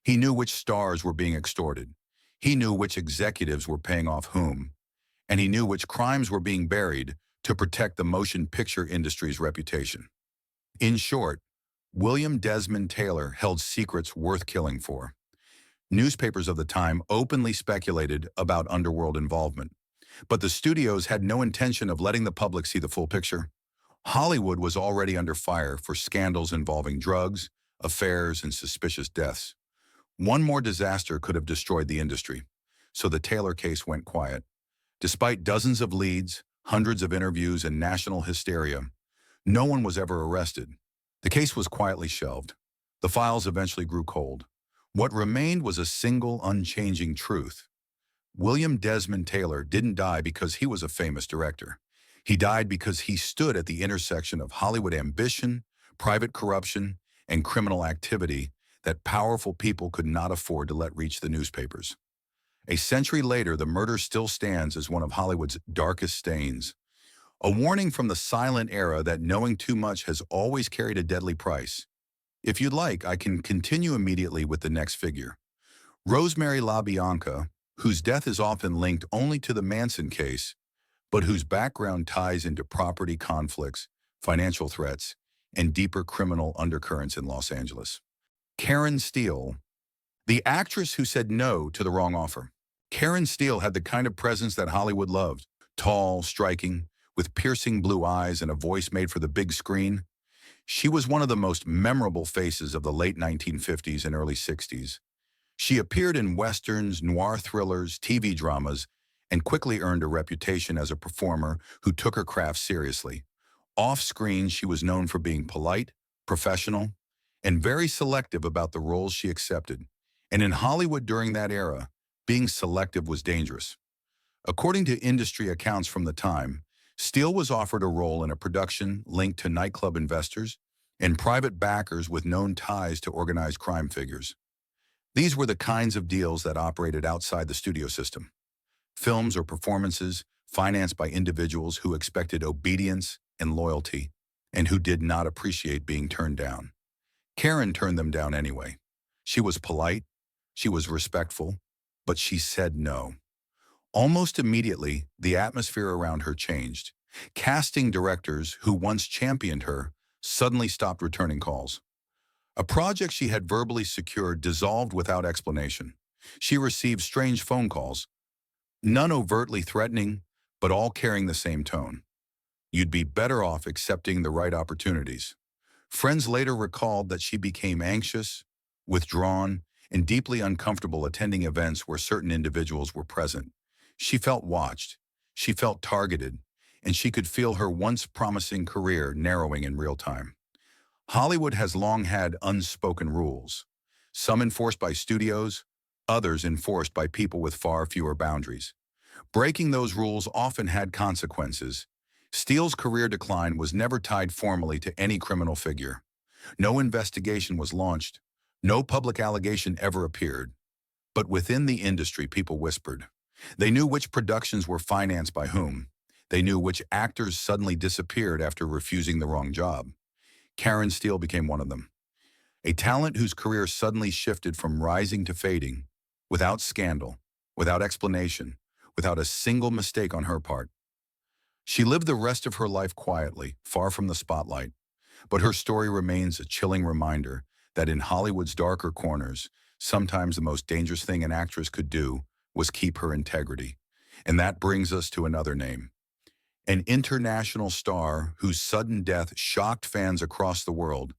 He knew which stars were being extorted. He knew which executives were paying off whom. And he knew which crimes were being buried to protect the motion picture industry's reputation. In short, William Desmond Taylor held secrets worth killing for. Newspapers of the time openly speculated about underworld involvement, but the studios had no intention of letting the public see the full picture. Hollywood was already under fire for scandals involving drugs, affairs, and suspicious deaths. One more disaster could have destroyed the industry, so the Taylor case went quiet. Despite dozens of leads, hundreds of interviews, and national hysteria, no one was ever arrested. The case was quietly shelved. The files eventually grew cold. What remained was a single, unchanging truth. William Desmond Taylor didn't die because he was a famous director. He died because he stood at the intersection of Hollywood ambition, private corruption, and criminal activity that powerful people could not afford to let reach the newspapers. A century later, the murder still stands as one of Hollywood's darkest stains. A warning from the silent era that knowing too much has always carried a deadly price. If you'd like, I can continue immediately with the next figure. Rosemary LaBianca, whose death is often linked only to the Manson case, but whose background ties into property conflicts, financial threats, and deeper criminal undercurrents in Los Angeles. Karen Steele, the actress who said no to the wrong offer. Karen Steele had the kind of presence that Hollywood loved. Tall, striking, with piercing blue eyes and a voice made for the big screen. She was one of the most memorable faces of the late 1950s and early 60s. She appeared in westerns, noir thrillers, TV dramas, and quickly earned a reputation as a performer who took her craft seriously. Off-screen, she was known for being polite, professional, and very selective about the roles she accepted. And in Hollywood during that era, being selective was dangerous. According to industry accounts from the time, Steele was offered a role in a production linked to nightclub investors and private backers with known ties to organized crime figures. These were the kinds of deals that operated outside the studio system. Films or performances financed by individuals who expected obedience and loyalty and who did not appreciate being turned down. Karen turned them down anyway. She was polite, she was respectful, but she said no. Almost immediately, the atmosphere around her changed. Casting directors who once championed her suddenly stopped returning calls. A project she had verbally secured dissolved without explanation. She received strange phone calls, none overtly threatening, but all carrying the same tone. You'd be better off accepting the right opportunities. Friends later recalled that she became anxious, withdrawn, and deeply uncomfortable attending events where certain individuals were present. She felt watched, she felt targeted, and she could feel her once promising career narrowing in real time. Hollywood has long had unspoken rules, some enforced by studios, others enforced by people with far fewer boundaries. Breaking those rules often had consequences. Steele's career decline was never tied formally to any criminal figure. No investigation was launched, no public allegation ever appeared. But within the industry, people whispered. They knew which productions were financed by whom. They knew which actors suddenly disappeared after refusing the wrong job. Karen Steele became one of them. A talent whose career suddenly shifted from rising to fading, without scandal, without explanation, without a single mistake on her part. She lived the rest of her life quietly, far from the spotlight, but her story remains a chilling reminder that in Hollywood's darker corners, sometimes the most dangerous thing an actress could do was keep her integrity. And that brings us to another name. An international star whose sudden death shocked fans across the world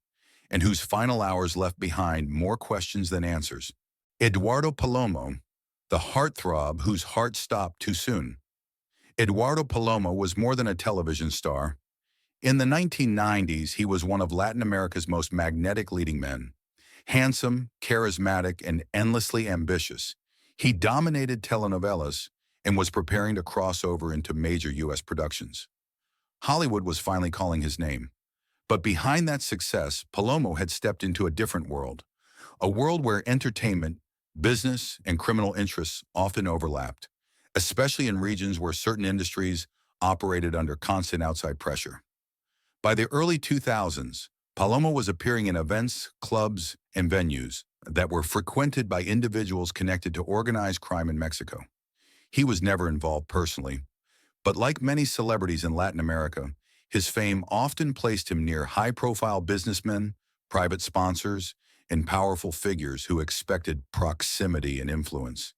and whose final hours left behind more questions than answers. Eduardo Palomo, the heartthrob whose heart stopped too soon. Eduardo Palomo was more than a television star. In the 1990s, he was one of Latin America's most magnetic leading men. Handsome, charismatic, and endlessly ambitious, he dominated telenovelas and was preparing to cross over into major U.S. productions. Hollywood was finally calling his name. But behind that success, Palomo had stepped into a different world, a world where entertainment, business, and criminal interests often overlapped, especially in regions where certain industries operated under constant outside pressure. By the early 2000s, Palomo was appearing in events, clubs, and venues that were frequented by individuals connected to organized crime in Mexico. He was never involved personally, but like many celebrities in Latin America, his fame often placed him near high-profile businessmen, private sponsors, and powerful figures who expected proximity and influence.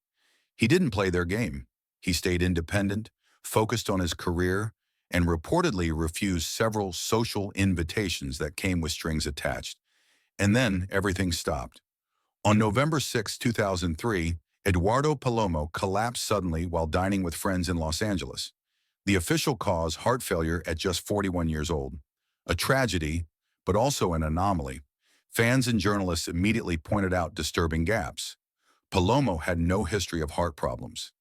He didn't play their game. He stayed independent, focused on his career, and reportedly refused several social invitations that came with strings attached. And then everything stopped. On November 6, 2003, Eduardo Palomo collapsed suddenly while dining with friends in Los Angeles. The official cause, heart failure at just 41 years old. A tragedy, but also an anomaly. Fans and journalists immediately pointed out disturbing gaps. Palomo had no history of heart problems.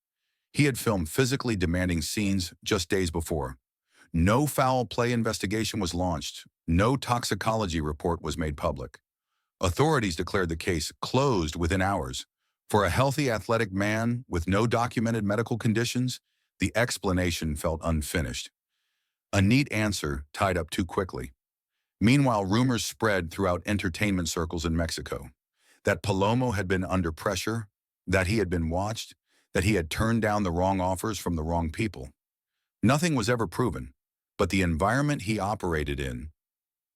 He had filmed physically demanding scenes just days before. No foul play investigation was launched. No toxicology report was made public. Authorities declared the case closed within hours. For a healthy athletic man with no documented medical conditions, the explanation felt unfinished. A neat answer tied up too quickly. Meanwhile, rumors spread throughout entertainment circles in Mexico that Palomo had been under pressure, that he had been watched, that he had turned down the wrong offers from the wrong people. Nothing was ever proven, but the environment he operated in,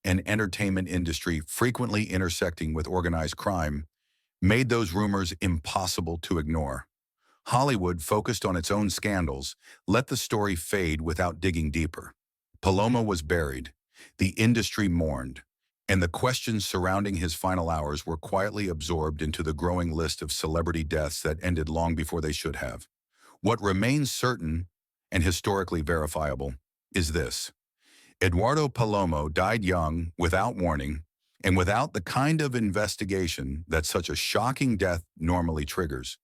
an entertainment industry frequently intersecting with organized crime, made those rumors impossible to ignore. Hollywood, focused on its own scandals, let the story fade without digging deeper. Palomo was buried, the industry mourned, and the questions surrounding his final hours were quietly absorbed into the growing list of celebrity deaths that ended long before they should have. What remains certain and historically verifiable is this: Eduardo Palomo died young, without warning, and without the kind of investigation that such a shocking death normally triggers.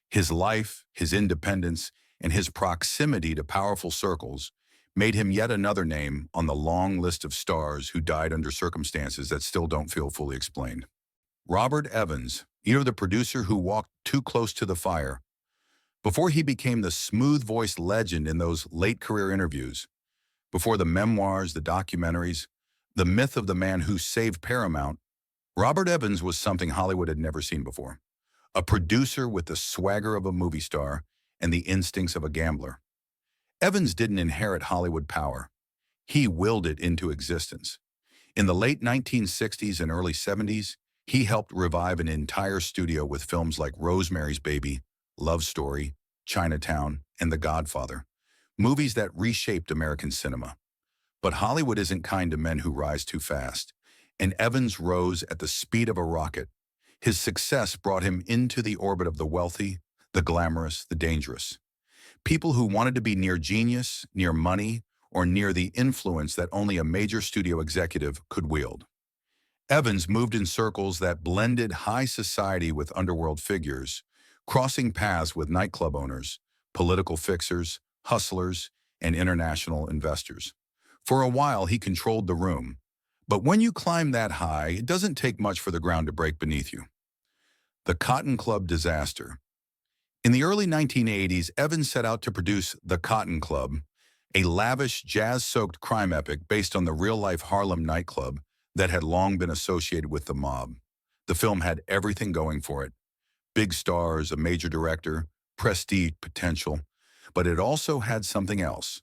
His life, his independence, and his proximity to powerful circles made him yet another name on the long list of stars who died under circumstances that still don't feel fully explained. Robert Evans, the producer who walked too close to the fire. Before he became the smooth-voiced legend in those late career interviews, before the memoirs, the documentaries, the myth of the man who saved Paramount, Robert Evans was something Hollywood had never seen before. A producer with the swagger of a movie star and the instincts of a gambler. Evans didn't inherit Hollywood power. He willed it into existence. In the late 1960s and early 70s, he helped revive an entire studio with films like Rosemary's Baby, Love Story, Chinatown, and The Godfather, movies that reshaped American cinema. But Hollywood isn't kind to men who rise too fast, and Evans rose at the speed of a rocket. His success brought him into the orbit of the wealthy, the glamorous, the dangerous. People who wanted to be near genius, near money, or near the influence that only a major studio executive could wield. Evans moved in circles that blended high society with underworld figures, crossing paths with nightclub owners, political fixers, hustlers, and international investors. For a while, he controlled the room. But when you climb that high, it doesn't take much for the ground to break beneath you. The Cotton Club disaster. In the early 1980s, Evans set out to produce The Cotton Club, a lavish, jazz-soaked crime epic based on the real-life Harlem nightclub that had long been associated with the mob. The film had everything going for it: big stars, a major director, prestige potential, but it also had something else: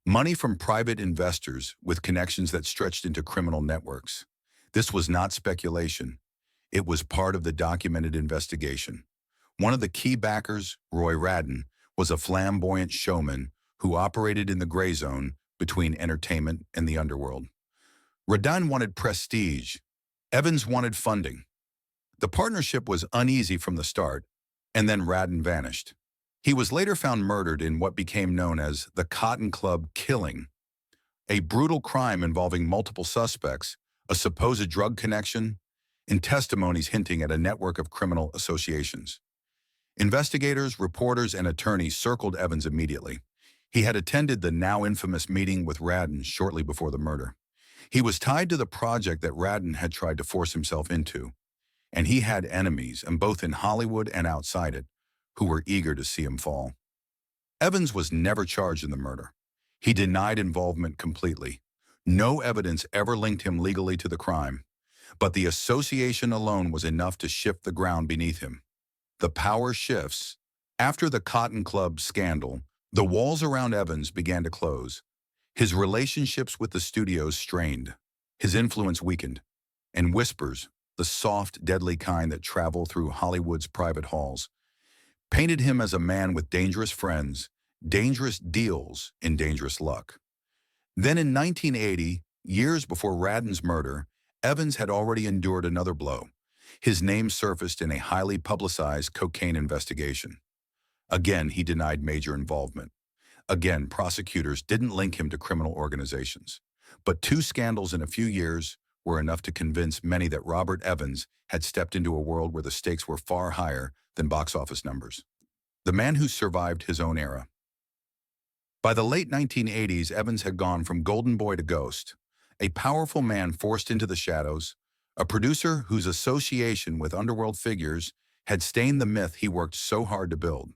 money from private investors with connections that stretched into criminal networks. This was not speculation. It was part of the documented investigation. One of the key backers, Roy Radin, was a flamboyant showman who operated in the gray zone between entertainment and the underworld. Radin wanted prestige. Evans wanted funding. The partnership was uneasy from the start, and then Radin vanished. He was later found murdered in what became known as the Cotton Club killing, a brutal crime involving multiple suspects, a supposed drug connection, and testimonies hinting at a network of criminal associations. Investigators, reporters, and attorneys circled Evans immediately. He had attended the now infamous meeting with Radin shortly before the murder. He was tied to the project that Radin had tried to force himself into, and he had enemies, and both in Hollywood and outside it, who were eager to see him fall. Evans was never charged in the murder. He denied involvement completely. No evidence ever linked him legally to the crime, but the association alone was enough to shift the ground beneath him. The power shifts. After the Cotton Club scandal, the walls around Evans began to close. His relationships with the studios strained. His influence weakened. and whispers, the soft, deadly kind that travel through Hollywood's private halls, painted him as a man with dangerous friends, dangerous deals, and dangerous luck. Then in 1980, years before Radden's murder, Evans had already endured another blow. His name surfaced in a highly publicized cocaine investigation. Again, he denied major involvement. Again, prosecutors didn't link him to criminal organizations. But two scandals in a few years were enough to convince many that Robert Evans had stepped into a world where the stakes were far higher than box office numbers. The man who survived his own era. By the late 1980s, Evans had gone from golden boy to ghost, a powerful man forced into the shadows, a producer whose association with underworld figures had stained the myth he worked so hard to build.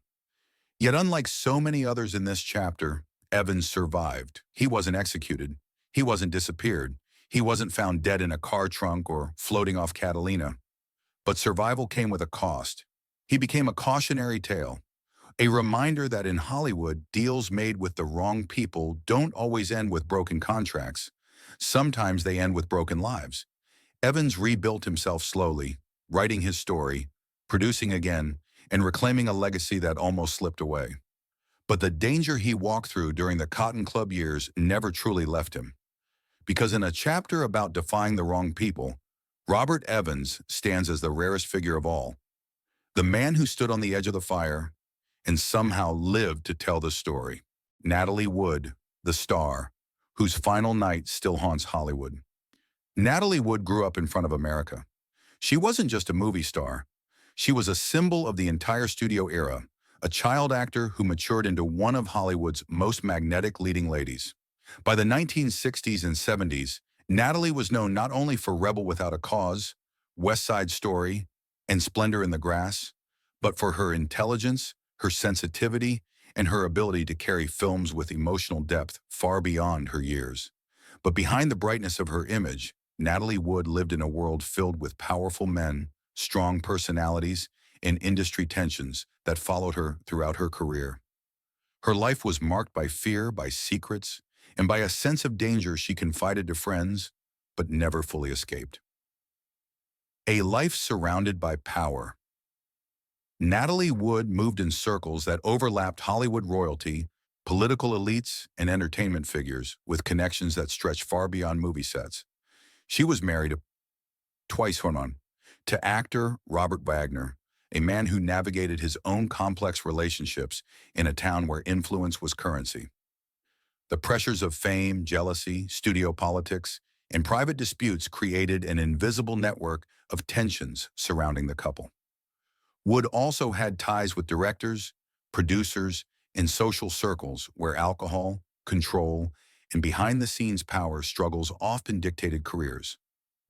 Yet unlike so many others in this chapter, Evans survived. He wasn't executed. He wasn't disappeared. He wasn't found dead in a car trunk or floating off Catalina. But survival came with a cost. He became a cautionary tale, a reminder that in Hollywood, deals made with the wrong people don't always end with broken contracts. Sometimes they end with broken lives. Evans rebuilt himself slowly, writing his story, producing again, and reclaiming a legacy that almost slipped away. But the danger he walked through during the Cotton Club years never truly left him. Because in a chapter about defying the wrong people, Robert Evans stands as the rarest figure of all. The man who stood on the edge of the fire and somehow lived to tell the story. Natalie Wood, the star, whose final night still haunts Hollywood. Natalie Wood grew up in front of America. She wasn't just a movie star. She was a symbol of the entire studio era, a child actor who matured into one of Hollywood's most magnetic leading ladies. By the 1960s and 70s, Natalie was known not only for Rebel Without a Cause, West Side Story, and Splendor in the Grass, but for her intelligence, her sensitivity, and her ability to carry films with emotional depth far beyond her years. But behind the brightness of her image, Natalie Wood lived in a world filled with powerful men, strong personalities, and industry tensions that followed her throughout her career. Her life was marked by fear, by secrets, and by a sense of danger she confided to friends, but never fully escaped. A life surrounded by power. Natalie Wood moved in circles that overlapped Hollywood royalty, political elites, and entertainment figures with connections that stretched far beyond movie sets. She was married twice, to actor Robert Wagner, a man who navigated his own complex relationships in a town where influence was currency. The pressures of fame, jealousy, studio politics, and private disputes created an invisible network of tensions surrounding the couple. Wood also had ties with directors, producers, and social circles where alcohol, control, and behind-the-scenes power struggles often dictated careers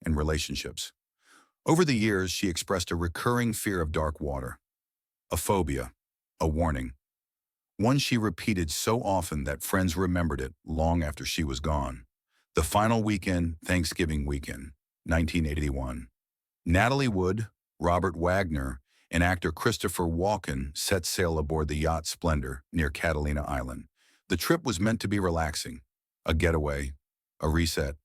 and relationships. Over the years, she expressed a recurring fear of dark water, a phobia, a warning, one she repeated so often that friends remembered it long after she was gone. The final weekend, Thanksgiving weekend, 1981. Natalie Wood, Robert Wagner, and actor Christopher Walken set sail aboard the yacht Splendor near Catalina Island. The trip was meant to be relaxing, a getaway, a reset.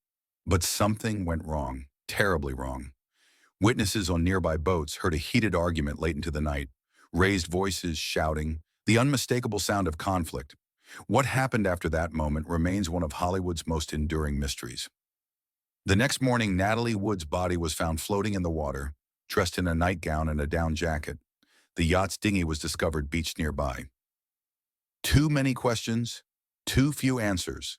But something went wrong, terribly wrong. Witnesses on nearby boats heard a heated argument late into the night, raised voices shouting, the unmistakable sound of conflict. What happened after that moment remains one of Hollywood's most enduring mysteries. The next morning, Natalie Wood's body was found floating in the water, dressed in a nightgown and a down jacket. The yacht's dinghy was discovered beached nearby. Too many questions, too few answers.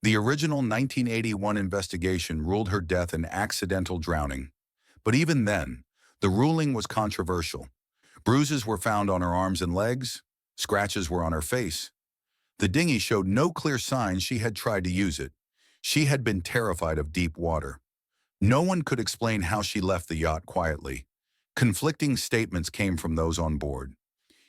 The original 1981 investigation ruled her death an accidental drowning. But even then, the ruling was controversial. Bruises were found on her arms and legs, scratches were on her face. The dinghy showed no clear signs she had tried to use it. She had been terrified of deep water. No one could explain how she left the yacht quietly. Conflicting statements came from those on board.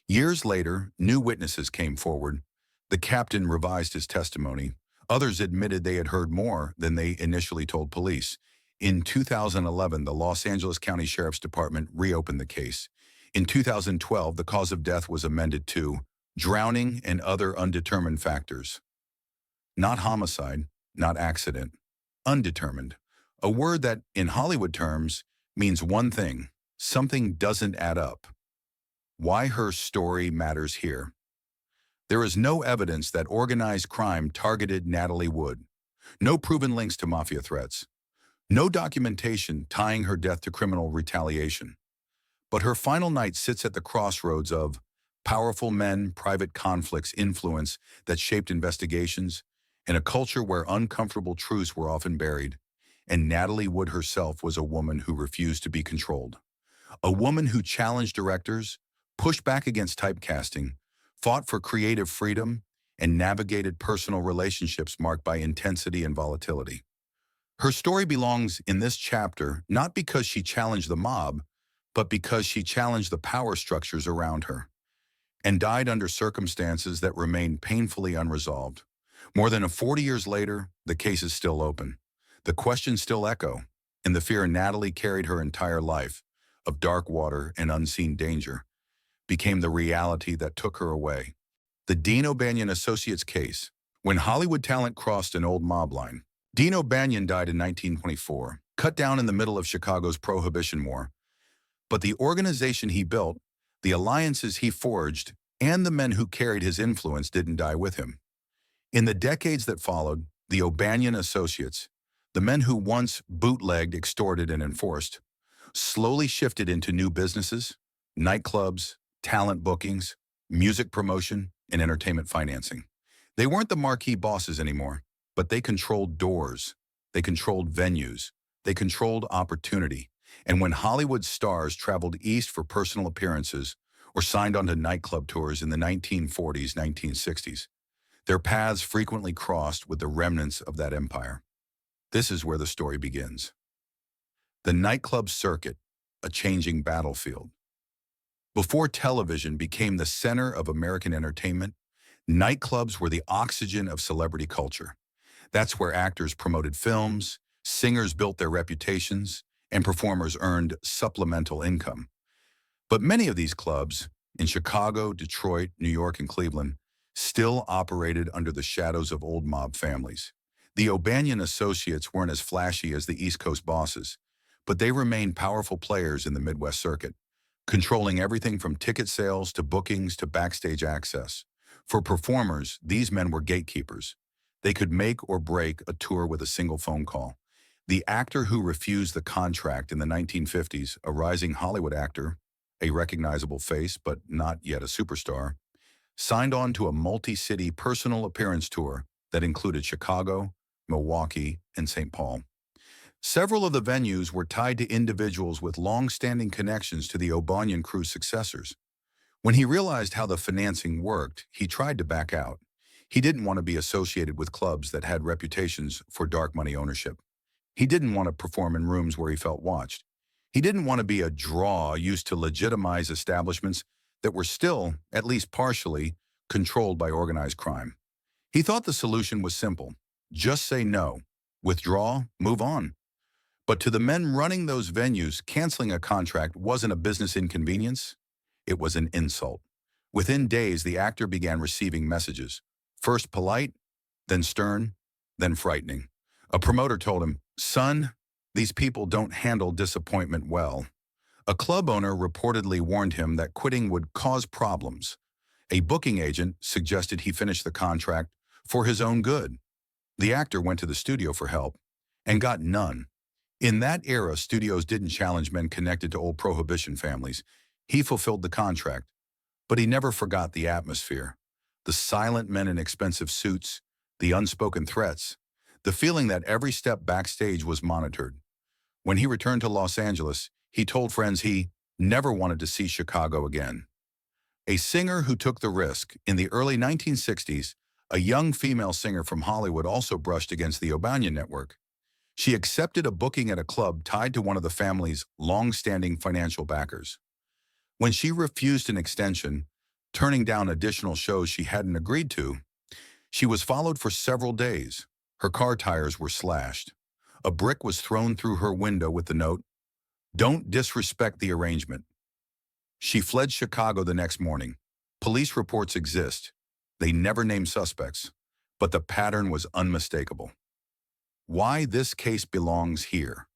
Years later, new witnesses came forward. The captain revised his testimony. Others admitted they had heard more than they initially told police. In 2011, the Los Angeles County Sheriff's Department reopened the case. In 2012, the cause of death was amended to drowning and other undetermined factors. Not homicide, not accident. Undetermined. A word that, in Hollywood terms, means one thing: something doesn't add up. Why her story matters here. There is no evidence that organized crime targeted Natalie Wood. No proven links to Mafia threats. No documentation tying her death to criminal retaliation. But her final night sits at the crossroads of powerful men, private conflicts, influence that shaped investigations, in a culture where uncomfortable truths were often buried. And Natalie Wood herself was a woman who refused to be controlled. A woman who challenged directors, pushed back against typecasting, fought for creative freedom, and navigated personal relationships marked by intensity and volatility. Her story belongs in this chapter not because she challenged the mob, but because she challenged the power structures around her, and died under circumstances that remain painfully unresolved. More than 40 years later, the case is still open. The questions still echo, and the fear Natalie carried her entire life, of dark water and unseen danger, became the reality that took her away. The Dean O'Banion Associates case. When Hollywood talent crossed an old mob line, Dean O'Banion died in 1924, cut down in the middle of Chicago's Prohibition War. But the organization he built, the alliances he forged, and the men who carried his influence didn't die with him. In the decades that followed, the O'Banion Associates, the men who once bootlegged, extorted, and enforced, slowly shifted into new businesses, nightclubs, talent bookings, music promotion, and entertainment financing. They weren't the marquee bosses anymore, but they controlled doors, they controlled venues, they controlled opportunity. And when Hollywood stars traveled east for personal appearances or signed onto nightclub tours in the 1940s, 1960s, their paths frequently crossed with the remnants of that empire. This is where the story begins. The nightclub circuit, a changing battlefield. Before television became the center of American entertainment, nightclubs were the oxygen of celebrity culture. That's where actors promoted films, singers built their reputations, and performers earned supplemental income. But many of these clubs, in Chicago, Detroit, New York, and Cleveland, still operated under the shadows of old mob families. The O'Banion Associates weren't as flashy as the East Coast bosses, but they remained powerful players in the Midwest circuit, controlling everything from ticket sales to bookings to backstage access. For performers, these men were gatekeepers. They could make or break a tour with a single phone call. The actor who refused the contract in the 1950s, a rising Hollywood actor, a recognizable face but not yet a superstar, signed on to a multi-city personal appearance tour that included Chicago, Milwaukee, and St. Paul. Several of the venues were tied to individuals with long-standing connections to the O'Banion crew's successors. When he realized how the financing worked, he tried to back out. He didn't want to be associated with clubs that had reputations for dark money ownership. He didn't want to perform in rooms where he felt watched. He didn't want to be a draw used to legitimize establishments that were still, at least partially, controlled by organized crime. He thought the solution was simple. Just say no, withdraw, move on. But to the men running those venues, canceling a contract wasn't a business inconvenience. It was an insult. Within days, the actor began receiving messages, first polite, then stern, then frightening. A promoter told him, "Son, these people don't handle disappointment well." A club owner reportedly warned him that quitting would cause problems. A booking agent suggested he finish the contract for his own good. The actor went to the studio for help and got none. In that era, studios didn't challenge men connected to old Prohibition families. He fulfilled the contract, but he never forgot the atmosphere. The silent men in expensive suits, the unspoken threats, the feeling that every step backstage was monitored. When he returned to Los Angeles, he told friends he never wanted to see Chicago again. A singer who took the risk. In the early 1960s, a young female singer from Hollywood also brushed against the O'Banion network. She accepted a booking at a club tied to one of the family's long-standing financial backers. When she refused an extension, turning down additional shows she hadn't agreed to, she was followed for several days. Her car tires were slashed. A brick was thrown through her window with the note, "Don't disrespect the arrangement." She fled Chicago the next morning. Police reports exist. They never named suspects, but the pattern was unmistakable. why this case belongs here.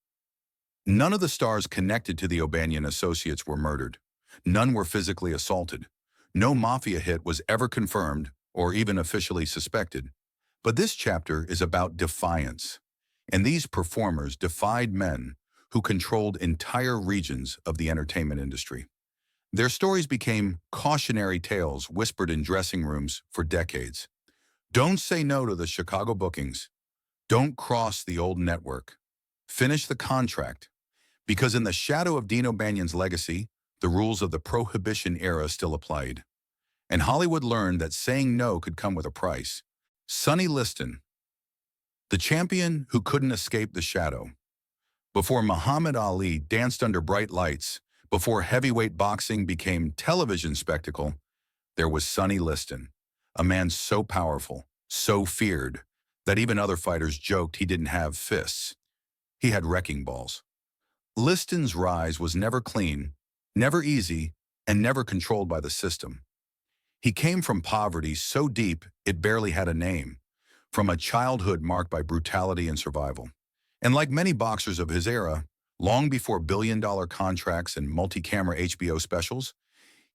None of the stars connected to the O'Banion associates were murdered. None were physically assaulted. No Mafia hit was ever confirmed or even officially suspected. But this chapter is about defiance. And these performers defied men who controlled entire regions of the entertainment industry. Their stories became cautionary tales whispered in dressing rooms for decades. Don't say no to the Chicago bookings. Don't cross the old network. Finish the contract. Because in the shadow of Dean O'Banion's legacy, the rules of the Prohibition era still applied. And Hollywood learned that saying no could come with a price. Sonny Liston, the champion who couldn't escape the shadow. Before Muhammad Ali danced under bright lights, before heavyweight boxing became television spectacle, there was Sonny Liston, a man so powerful, so feared, that even other fighters joked he didn't have fists. He had wrecking balls. Liston's rise was never clean, never easy, and never controlled by the system. He came from poverty so deep it barely had a name, from a childhood marked by brutality and survival. And like many boxers of his era, long before billion-dollar contracts and multi-camera HBO specials,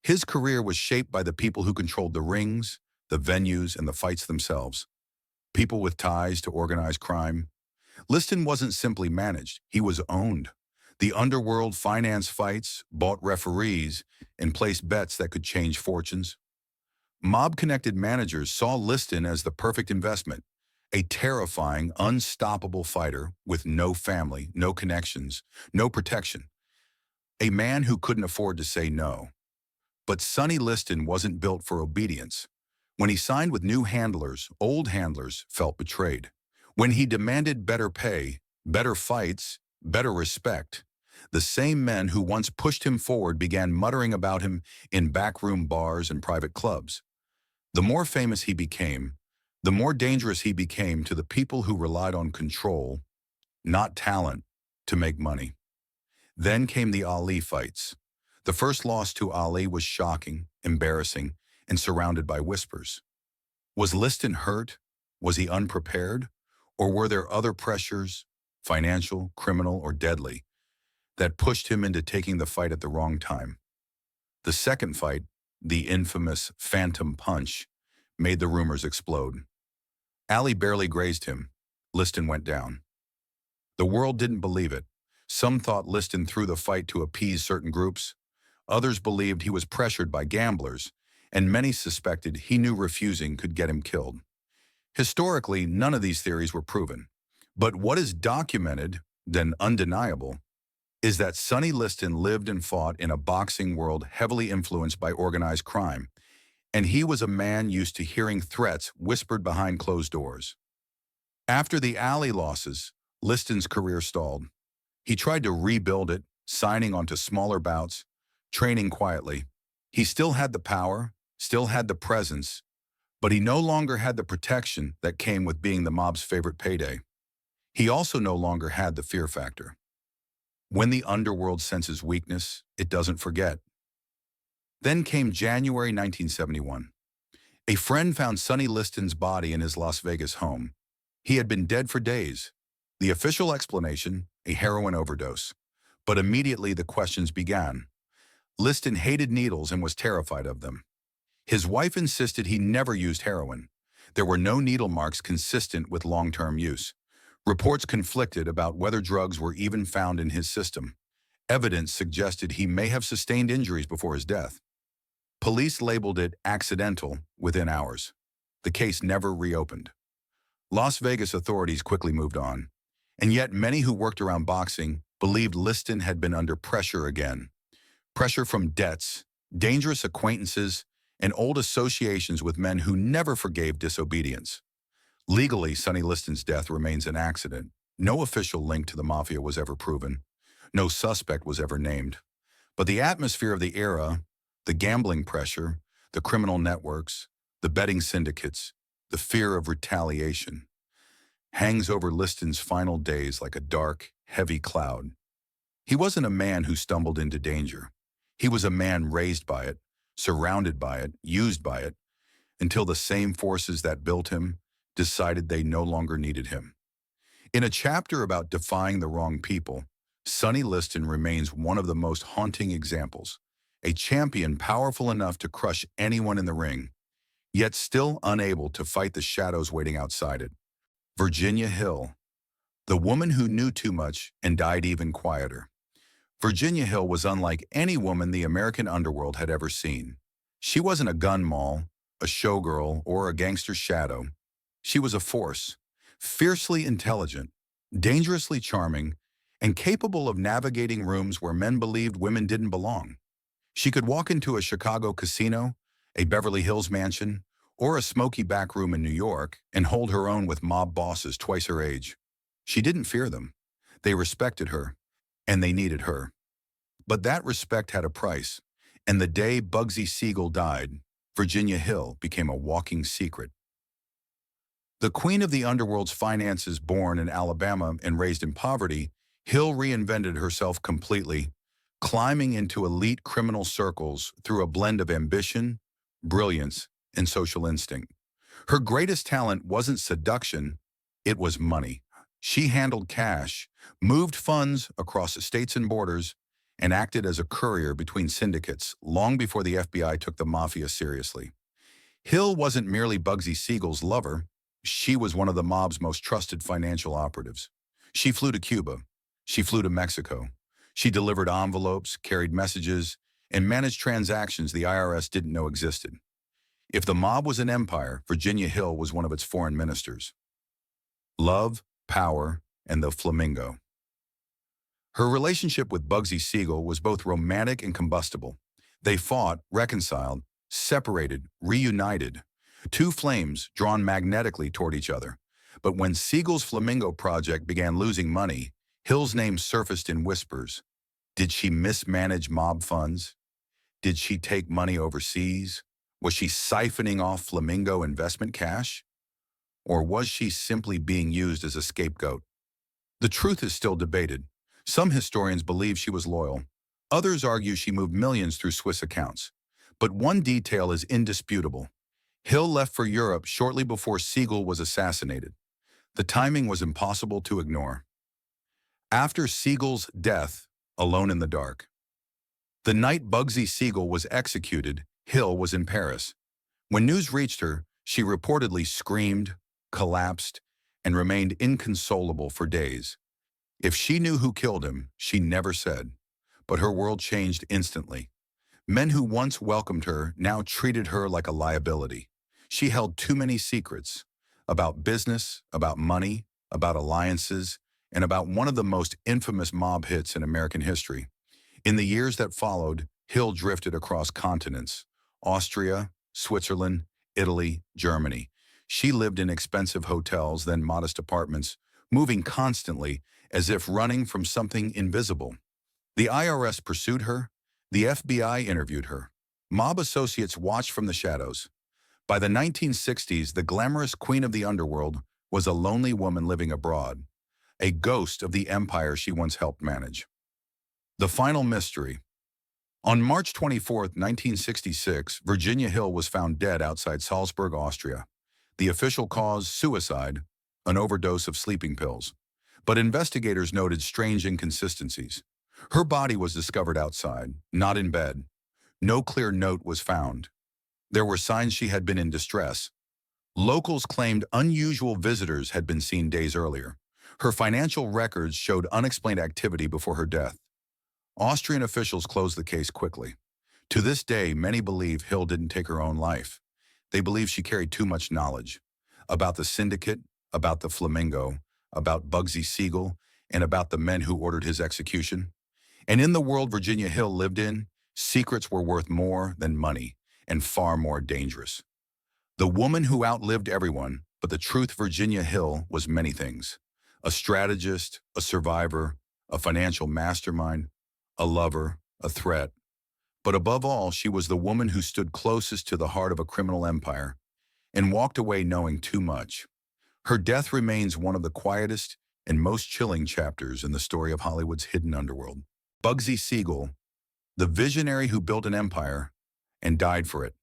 his career was shaped by the people who controlled the rings, the venues, and the fights themselves. People with ties to organized crime. Liston wasn't simply managed, he was owned. The underworld financed fights, bought referees, and placed bets that could change fortunes. Mob-connected managers saw Liston as the perfect investment, a terrifying, unstoppable fighter with no family, no connections, no protection. A man who couldn't afford to say no. But Sonny Liston wasn't built for obedience. When he signed with new handlers, old handlers felt betrayed. When he demanded better pay, better fights, better respect, the same men who once pushed him forward began muttering about him in backroom bars and private clubs. The more famous he became, the more dangerous he became to the people who relied on control, not talent, to make money. Then came the Ali fights. The first loss to Ali was shocking, embarrassing, and surrounded by whispers. Was Liston hurt? Was he unprepared? Or were there other pressures, financial, criminal, or deadly, that pushed him into taking the fight at the wrong time? The second fight, the infamous Phantom Punch, made the rumors explode. Ali barely grazed him. Liston went down. The world didn't believe it. Some thought Liston threw the fight to appease certain groups. Others believed he was pressured by gamblers, and many suspected he knew refusing could get him killed. Historically, none of these theories were proven. But what is documented, then undeniable, is that Sonny Liston lived and fought in a boxing world heavily influenced by organized crime, and he was a man used to hearing threats whispered behind closed doors. After the Ali losses, Liston's career stalled. He tried to rebuild it, signing onto smaller bouts, training quietly. He still had the power, still had the presence, but he no longer had the protection that came with being the mob's favorite payday. He also no longer had the fear factor. When the underworld senses weakness, it doesn't forget. Then came January 1971. A friend found Sonny Liston's body in his Las Vegas home. He had been dead for days. The official explanation, a heroin overdose. But immediately the questions began. Liston hated needles and was terrified of them. His wife insisted he never used heroin. There were no needle marks consistent with long-term use. Reports conflicted about whether drugs were even found in his system. Evidence suggested he may have sustained injuries before his death. Police labeled it accidental within hours. The case never reopened. Las Vegas authorities quickly moved on. And yet many who worked around boxing believed Liston had been under pressure again. Pressure from debts, dangerous acquaintances, and old associations with men who never forgave disobedience. Legally, Sonny Liston's death remains an accident. No official link to the Mafia was ever proven. No suspect was ever named. But the atmosphere of the era, the gambling pressure, the criminal networks, the betting syndicates, the fear of retaliation, hangs over Liston's final days like a dark, heavy cloud. He wasn't a man who stumbled into danger. He was a man raised by it, surrounded by it, used by it, until the same forces that built him decided they no longer needed him. In a chapter about defying the wrong people, Sonny Liston remains one of the most haunting examples. A champion powerful enough to crush anyone in the ring, yet still unable to fight the shadows waiting outside it. Virginia Hill, the woman who knew too much and died even quieter. Virginia Hill was unlike any woman the American underworld had ever seen. She wasn't a gun moll, a showgirl, or a gangster's shadow. She was a force, fiercely intelligent, dangerously charming, and capable of navigating rooms where men believed women didn't belong. She could walk into a Chicago casino, a Beverly Hills mansion, or a smoky back room in New York and hold her own with mob bosses twice her age. She didn't fear them. They respected her, and they needed her. But that respect had a price, and the day Bugsy Siegel died, Virginia Hill became a walking secret. The queen of the underworld's finances, born in Alabama and raised in poverty, Hill reinvented herself completely, climbing into elite criminal circles through a blend of ambition, brilliance, and social instinct. Her greatest talent wasn't seduction, it was money. She handled cash, moved funds across states and borders, and acted as a courier between syndicates long before the FBI took the Mafia seriously. Hill wasn't merely Bugsy Siegel's lover, she was one of the mob's most trusted financial operatives. She flew to Cuba. She flew to Mexico. She delivered envelopes, carried messages, and managed transactions the IRS didn't know existed. If the mob was an empire, Virginia Hill was one of its foreign ministers. Love, power, and the flamingo. Her relationship with Bugsy Siegel was both romantic and combustible. They fought, reconciled, separated, reunited. Two flames drawn magnetically toward each other. But when Siegel's Flamingo project began losing money, Hill's name surfaced in whispers. Did she mismanage mob funds? Did she take money overseas? Was she siphoning off Flamingo investment cash? Or was she simply being used as a scapegoat? The truth is still debated. Some historians believe she was loyal. Others argue she moved millions through Swiss accounts. But one detail is indisputable. Hill left for Europe shortly before Siegel was assassinated. The timing was impossible to ignore. After Siegel's death, alone in the dark. The night Bugsy Siegel was executed, Hill was in Paris. When news reached her, she reportedly screamed, collapsed, and remained inconsolable for days. If she knew who killed him, she never said. But her world changed instantly. Men who once welcomed her now treated her like a liability. She held too many secrets about business, about money, about alliances, and about one of the most infamous mob hits in American history. In the years that followed, Hill drifted across continents: Austria, Switzerland, Italy, Germany. She lived in expensive hotels, then modest apartments, moving constantly as if running from something invisible. The IRS pursued her. The FBI interviewed her. Mob associates watched from the shadows. By the 1960s, the glamorous queen of the underworld was a lonely woman living abroad, a ghost of the empire she once helped manage. The final mystery. On March 24, 1966, Virginia Hill was found dead outside Salzburg, Austria. The official cause, suicide, an overdose of sleeping pills. But investigators noted strange inconsistencies. Her body was discovered outside, not in bed. No clear note was found. There were signs she had been in distress. Locals claimed unusual visitors had been seen days earlier. Her financial records showed unexplained activity before her death. Austrian officials closed the case quickly. To this day, many believe Hill didn't take her own life. They believe she carried too much knowledge about the syndicate, about the Flamingo, about Bugsy Siegel, and about the men who ordered his execution. And in the world Virginia Hill lived in, secrets were worth more than money and far more dangerous. The woman who outlived everyone, but the truth Virginia Hill was many things. A strategist, a survivor, a financial mastermind, a lover, a threat. But above all, she was the woman who stood closest to the heart of a criminal empire and walked away knowing too much. Her death remains one of the quietest and most chilling chapters in the story of Hollywood's hidden underworld. Bugsy Siegel, the visionary who built an empire and died for it.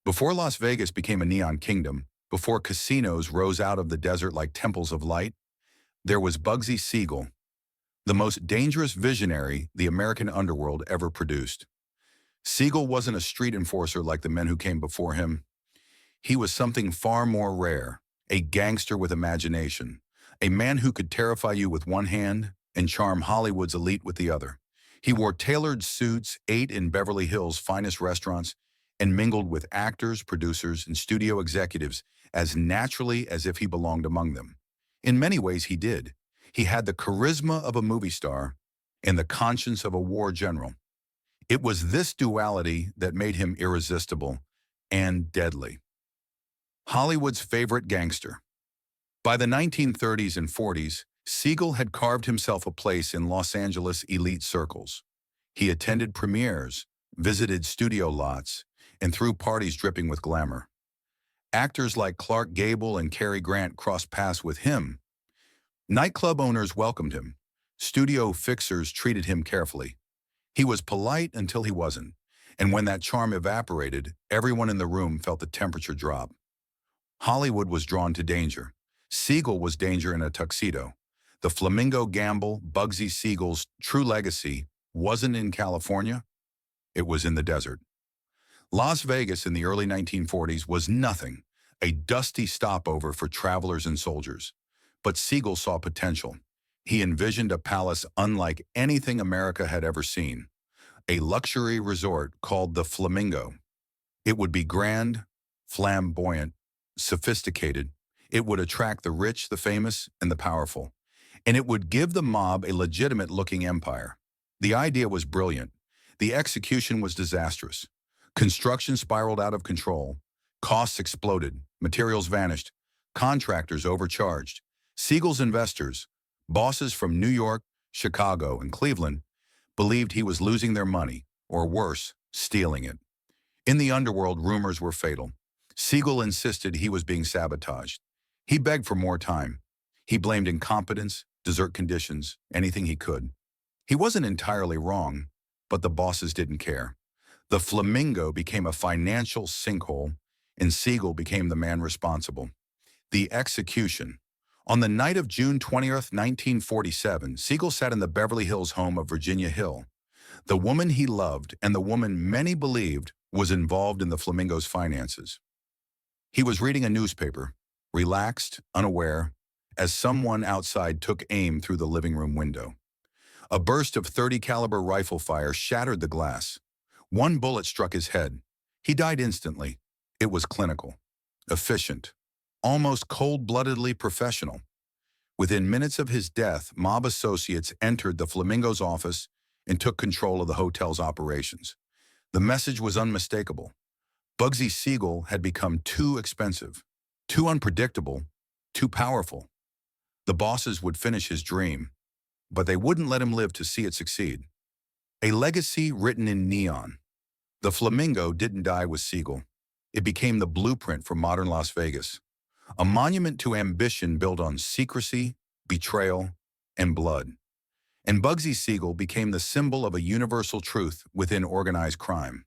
Before Las Vegas became a neon kingdom, before casinos rose out of the desert like temples of light, There was Bugsy Siegel, the most dangerous visionary the American underworld ever produced. Siegel wasn't a street enforcer like the men who came before him. He was something far more rare, a gangster with imagination, a man who could terrify you with one hand and charm Hollywood's elite with the other. He wore tailored suits, ate in Beverly Hills' finest restaurants, and mingled with actors, producers, and studio executives as naturally as if he belonged among them. In many ways, he did. He had the charisma of a movie star and the conscience of a war general. It was this duality that made him irresistible and deadly. Hollywood's favorite gangster. By the 1930s and 40s, Siegel had carved himself a place in Los Angeles elite circles. He attended premieres, visited studio lots, and threw parties dripping with glamour. Actors like Clark Gable and Cary Grant crossed paths with him. Nightclub owners welcomed him. Studio fixers treated him carefully. He was polite until he wasn't, and when that charm evaporated, everyone in the room felt the temperature drop. Hollywood was drawn to danger. Siegel was danger in a tuxedo. The flamingo gamble, Bugsy Siegel's true legacy, wasn't in California, it was in the desert. Las Vegas in the early 1940s was nothing, a dusty stopover for travelers and soldiers. But Siegel saw potential. He envisioned a palace unlike anything America had ever seen, a luxury resort called the Flamingo. It would be grand, flamboyant, sophisticated. It would attract the rich, the famous, and the powerful. And it would give the mob a legitimate-looking empire. The idea was brilliant. The execution was disastrous. Construction spiraled out of control. Costs exploded. Materials vanished. Contractors overcharged. Siegel's investors, bosses from New York, Chicago, and Cleveland, believed he was losing their money, or worse, stealing it. In the underworld, rumors were fatal. Siegel insisted he was being sabotaged. He begged for more time. He blamed incompetence, desert conditions, anything he could. He wasn't entirely wrong, but the bosses didn't care. The Flamingo became a financial sinkhole, and Siegel became the man responsible. The execution. On the night of June 20th, 1947, Siegel sat in the Beverly Hills home of Virginia Hill. The woman he loved and the woman many believed was involved in the Flamingo's finances. He was reading a newspaper, relaxed, unaware, as someone outside took aim through the living room window. A burst of .30 caliber rifle fire shattered the glass. One bullet struck his head. He died instantly. It was clinical, efficient, almost cold-bloodedly professional. Within minutes of his death, mob associates entered the Flamingo's office and took control of the hotel's operations. The message was unmistakable. Bugsy Siegel had become too expensive, too unpredictable, too powerful. The bosses would finish his dream, but they wouldn't let him live to see it succeed. A legacy written in neon. The Flamingo didn't die with Siegel. It became the blueprint for modern Las Vegas. A monument to ambition built on secrecy, betrayal, and blood. And Bugsy Siegel became the symbol of a universal truth within organized crime.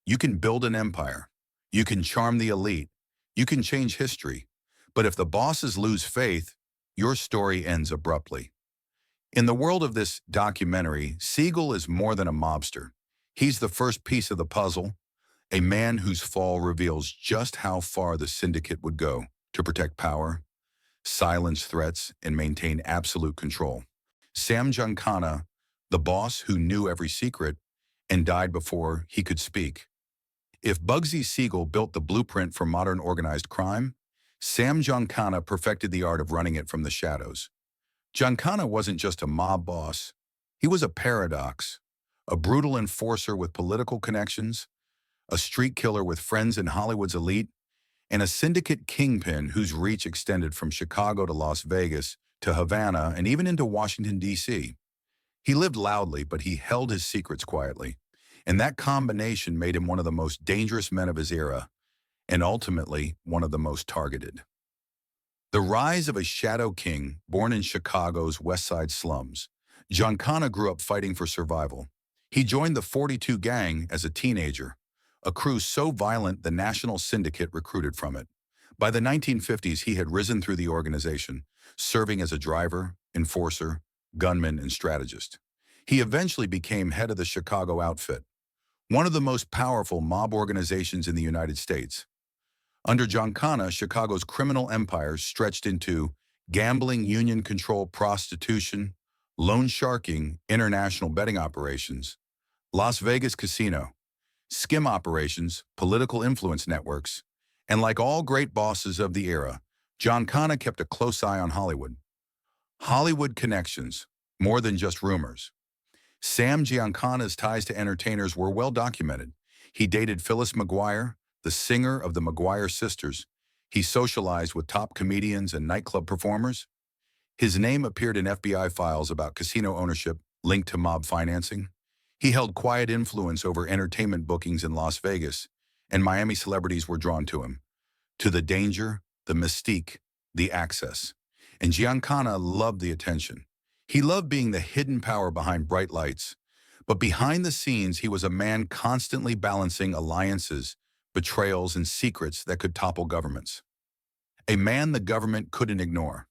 You can build an empire. You can charm the elite. You can change history. But if the bosses lose faith, your story ends abruptly. In the world of this documentary, Siegel is more than a mobster. He's the first piece of the puzzle, a man whose fall reveals just how far the syndicate would go to protect power, silence threats, and maintain absolute control. Sam Giancana, the boss who knew every secret and died before he could speak. If Bugsy Siegel built the blueprint for modern organized crime, Sam Giancana perfected the art of running it from the shadows. Giancana wasn't just a mob boss. He was a paradox, a brutal enforcer with political connections, a street killer with friends in Hollywood's elite, and a syndicate kingpin whose reach extended from Chicago to Las Vegas to Havana and even into Washington, D.C. He lived loudly, but he held his secrets quietly, and that combination made him one of the most dangerous men of his era, and ultimately one of the most targeted. The rise of a shadow king born in Chicago's West Side slums. Giancana grew up fighting for survival. He joined the 42 Gang as a teenager, a crew so violent the National Syndicate recruited from it. By the 1950s, he had risen through the organization, serving as a driver, enforcer, gunman, and strategist. He eventually became head of the Chicago outfit, one of the most powerful mob organizations in the United States. Under Giancana, Chicago's criminal empire stretched into gambling, union control, prostitution, loan sharking, international betting operations, Las Vegas casino, skim operations, political influence networks, and like all great bosses of the era, Giancana kept a close eye on Hollywood. Hollywood connections, more than just rumors. Sam Giancana's ties to entertainers were well documented. He dated Phyllis McGuire, the singer of the McGuire Sisters. He socialized with top comedians and nightclub performers. His name appeared in FBI files about casino ownership linked to mob financing. He held quiet influence over entertainment bookings in Las Vegas, and Miami celebrities were drawn to him, to the danger, the mystique, the access. And Giancana loved the attention. He loved being the hidden power behind bright lights. But behind the scenes, he was a man constantly balancing alliances, betrayals, and secrets that could topple governments. A man the government couldn't ignore.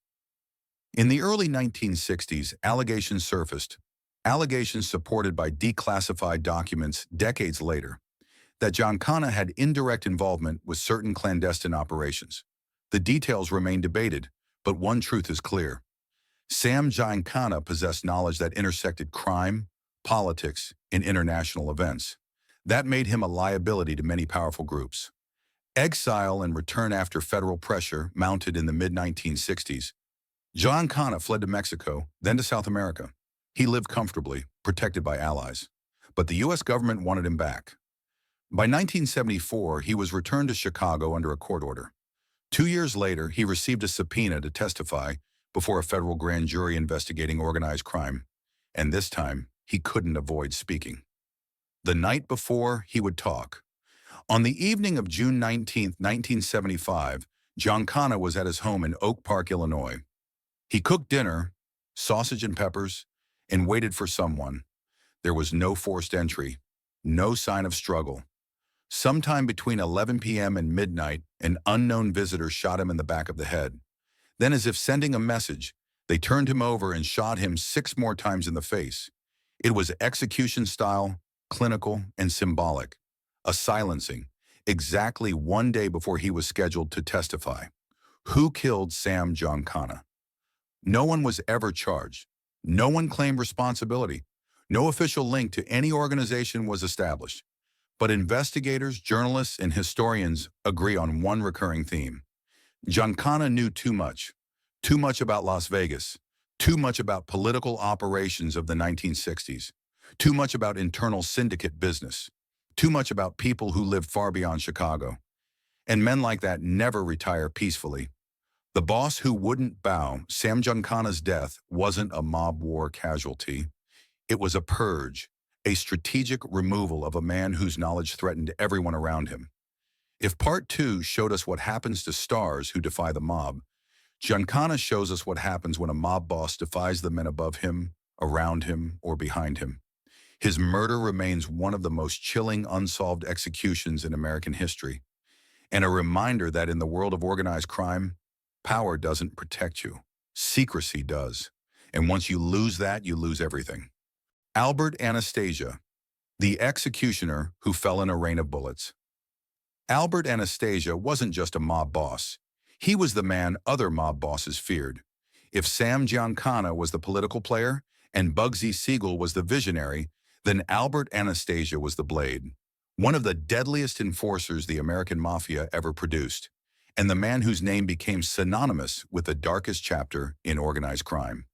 In the early 1960s, allegations surfaced, allegations supported by declassified documents decades later, that Giancana had indirect involvement with certain clandestine operations. The details remain debated, but one truth is clear. Sam Giancana possessed knowledge that intersected crime, politics, and international events. That made him a liability to many powerful groups. Exile and return after federal pressure mounted in the mid-1960s. Giancana fled to Mexico, then to South America. He lived comfortably, protected by allies. But the U.S. government wanted him back. By 1974, he was returned to Chicago under a court order. 2 years later, he received a subpoena to testify before a federal grand jury investigating organized crime. And this time, he couldn't avoid speaking. The night before, he would talk. On the evening of June 19, 1975, Giancana was at his home in Oak Park, Illinois. He cooked dinner, sausage and peppers, and waited for someone. There was no forced entry, no sign of struggle. Sometime between 11 p.m. and midnight, an unknown visitor shot him in the back of the head. Then, as if sending a message, they turned him over and shot him 6 more times in the face. It was execution style, clinical, and symbolic. A silencing, exactly 1 day before he was scheduled to testify. Who killed Sam Giancana? No one was ever charged. No one claimed responsibility. No official link to any organization was established. But investigators, journalists, and historians agree on one recurring theme. Giancana knew too much about Las Vegas, too much about political operations of the 1960s, too much about internal syndicate business, too much about people who lived far beyond Chicago. And men like that never retire peacefully. The boss who wouldn't bow, Sam Giancana's death wasn't a mob war casualty. It was a purge, a strategic removal of a man whose knowledge threatened everyone around him. If Part 2 showed us what happens to stars who defy the mob, Giancana shows us what happens when a mob boss defies the men above him, around him, or behind him. His murder remains one of the most chilling unsolved executions in American history, and a reminder that in the world of organized crime, power doesn't protect you. Secrecy does. And once you lose that, you lose everything. Albert Anastasia, the executioner who fell in a rain of bullets. Albert Anastasia wasn't just a mob boss. He was the man other mob bosses feared. If Sam Giancana was the political player and Bugsy Siegel was the visionary, then Albert Anastasia was the blade, one of the deadliest enforcers the American Mafia ever produced, and the man whose name became synonymous with the darkest chapter in organized crime.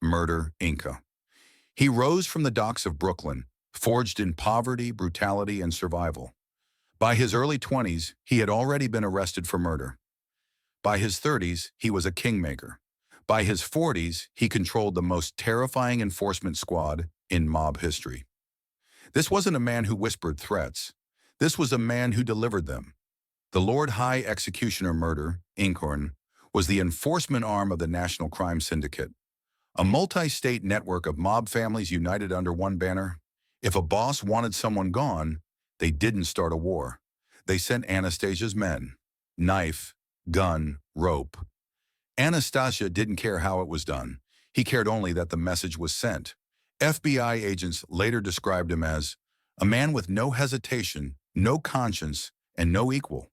Murder, Inca. He rose from the docks of Brooklyn, forged in poverty, brutality, and survival. By his early 20s, he had already been arrested for murder. By his 30s, he was a kingmaker. By his 40s, he controlled the most terrifying enforcement squad in mob history. This wasn't a man who whispered threats. This was a man who delivered them. The Lord High Executioner Murder, Inkhorn, was the enforcement arm of the National Crime Syndicate, a multi-state network of mob families united under one banner. If a boss wanted someone gone, they didn't start a war. They sent Anastasia's men, knife, gun, rope. Anastasia didn't care how it was done. He cared only that the message was sent. FBI agents later described him as a man with no hesitation, no conscience, and no equal.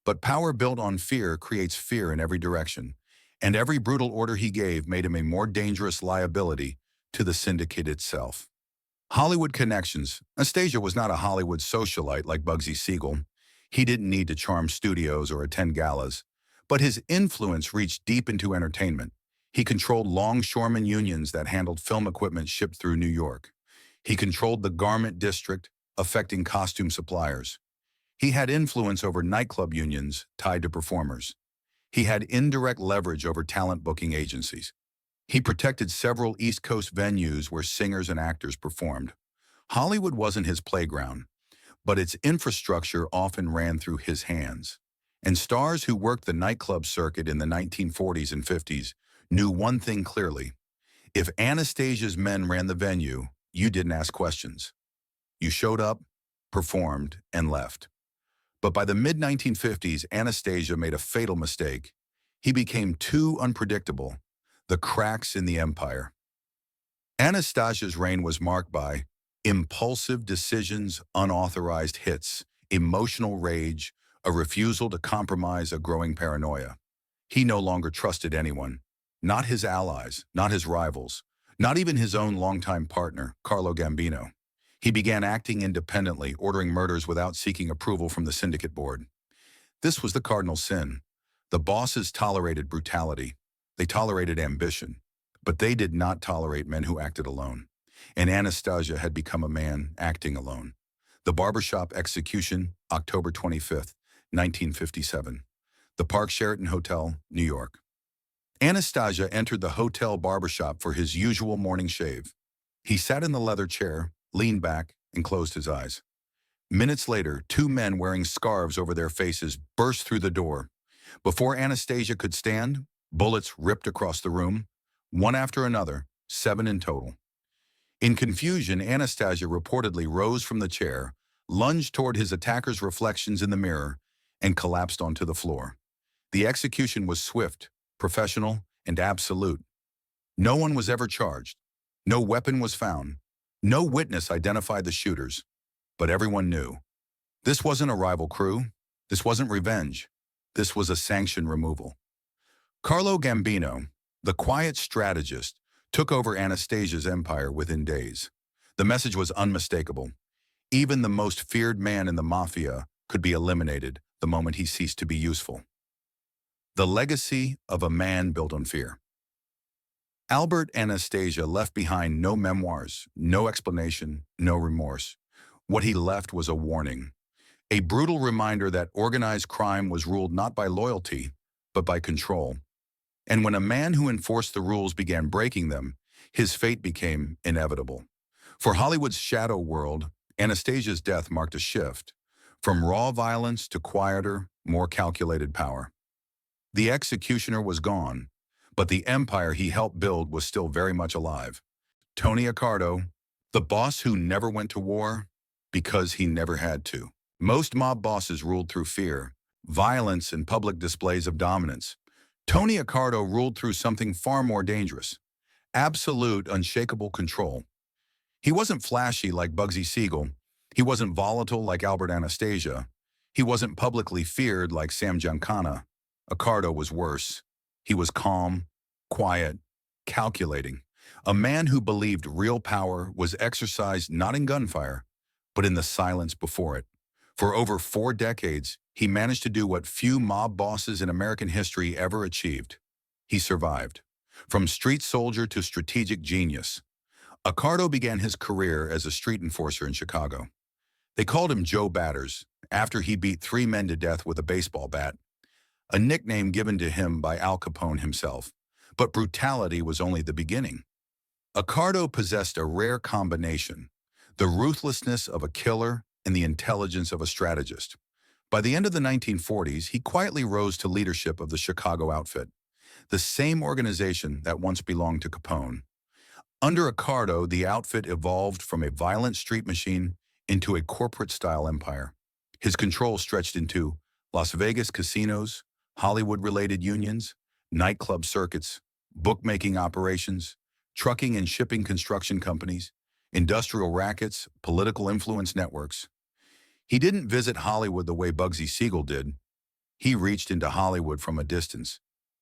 But power built on fear creates fear in every direction, and every brutal order he gave made him a more dangerous liability to the syndicate itself. Hollywood connections. Anastasia was not a Hollywood socialite like Bugsy Siegel. He didn't need to charm studios or attend galas. But his influence reached deep into entertainment. He controlled longshoremen unions that handled film equipment shipped through New York. He controlled the garment district, affecting costume suppliers. He had influence over nightclub unions tied to performers. He had indirect leverage over talent booking agencies. He protected several East Coast venues where singers and actors performed. Hollywood wasn't his playground, but its infrastructure often ran through his hands. And stars who worked the nightclub circuit in the 1940s and 50s knew one thing clearly. If Anastasia's men ran the venue, you didn't ask questions. You showed up, performed, and left. But by the mid-1950s, Anastasia made a fatal mistake. He became too unpredictable. The cracks in the empire. Anastasia's reign was marked by impulsive decisions, unauthorized hits, emotional rage, a refusal to compromise, a growing paranoia. He no longer trusted anyone, not his allies, not his rivals, not even his own longtime partner, Carlo Gambino. He began acting independently, ordering murders without seeking approval from the syndicate board. This was the cardinal sin. The bosses tolerated brutality. They tolerated ambition, but they did not tolerate men who acted alone. And Anastasia had become a man acting alone. The barbershop execution, October 25th, 1957. The Park Sheraton Hotel, New York. Anastasia entered the hotel barbershop for his usual morning shave. He sat in the leather chair, leaned back, and closed his eyes. Minutes later, two men wearing scarves over their faces burst through the door. Before Anastasia could stand, bullets ripped across the room, one after another, 7 in total. In confusion, Anastasia reportedly rose from the chair, lunged toward his attacker's reflections in the mirror, and collapsed onto the floor. The execution was swift, professional, and absolute. No one was ever charged. No weapon was found. No witness identified the shooters. But everyone knew. This wasn't a rival crew. This wasn't revenge. This was a sanction removal. Carlo Gambino, the quiet strategist, took over Anastasia's empire within days. The message was unmistakable. Even the most feared man in the Mafia could be eliminated the moment he ceased to be useful. The legacy of a man built on fear. Albert Anastasia left behind no memoirs, no explanation, no remorse. What he left was a warning, a brutal reminder that organized crime was ruled not by loyalty, but by control. And when a man who enforced the rules began breaking them, his fate became inevitable. For Hollywood's shadow world, Anastasia's death marked a shift, from raw violence to quieter, more calculated power. The executioner was gone, but the empire he helped build was still very much alive. Tony Accardo, the boss who never went to war because he never had to. Most mob bosses ruled through fear, violence, and public displays of dominance. Tony Accardo ruled through something far more dangerous, absolute, unshakable control. He wasn't flashy like Bugsy Siegel. He wasn't volatile like Albert Anastasia. He wasn't publicly feared like Sam Giancana. Accardo was worse. He was calm, quiet, calculating. A man who believed real power was exercised not in gunfire, but in the silence before it. For over 4 decades, he managed to do what few mob bosses in American history ever achieved. He survived. From street soldier to strategic genius. Accardo began his career as a street enforcer in Chicago. They called him Joe Batters after he beat 3 men to death with a baseball bat, a nickname given to him by Al Capone himself. But brutality was only the beginning. Accardo possessed a rare combination, the ruthlessness of a killer and the intelligence of a strategist. By the end of the 1940s, he quietly rose to leadership of the Chicago outfit, the same organization that once belonged to Capone. Under Accardo, the outfit evolved from a violent street machine into a corporate-style empire. His control stretched into Las Vegas casinos, Hollywood-related unions, nightclub circuits, bookmaking operations, trucking and shipping construction companies, industrial rackets, political influence networks. He didn't visit Hollywood the way Bugsy Siegel did. He reached into Hollywood from a distance,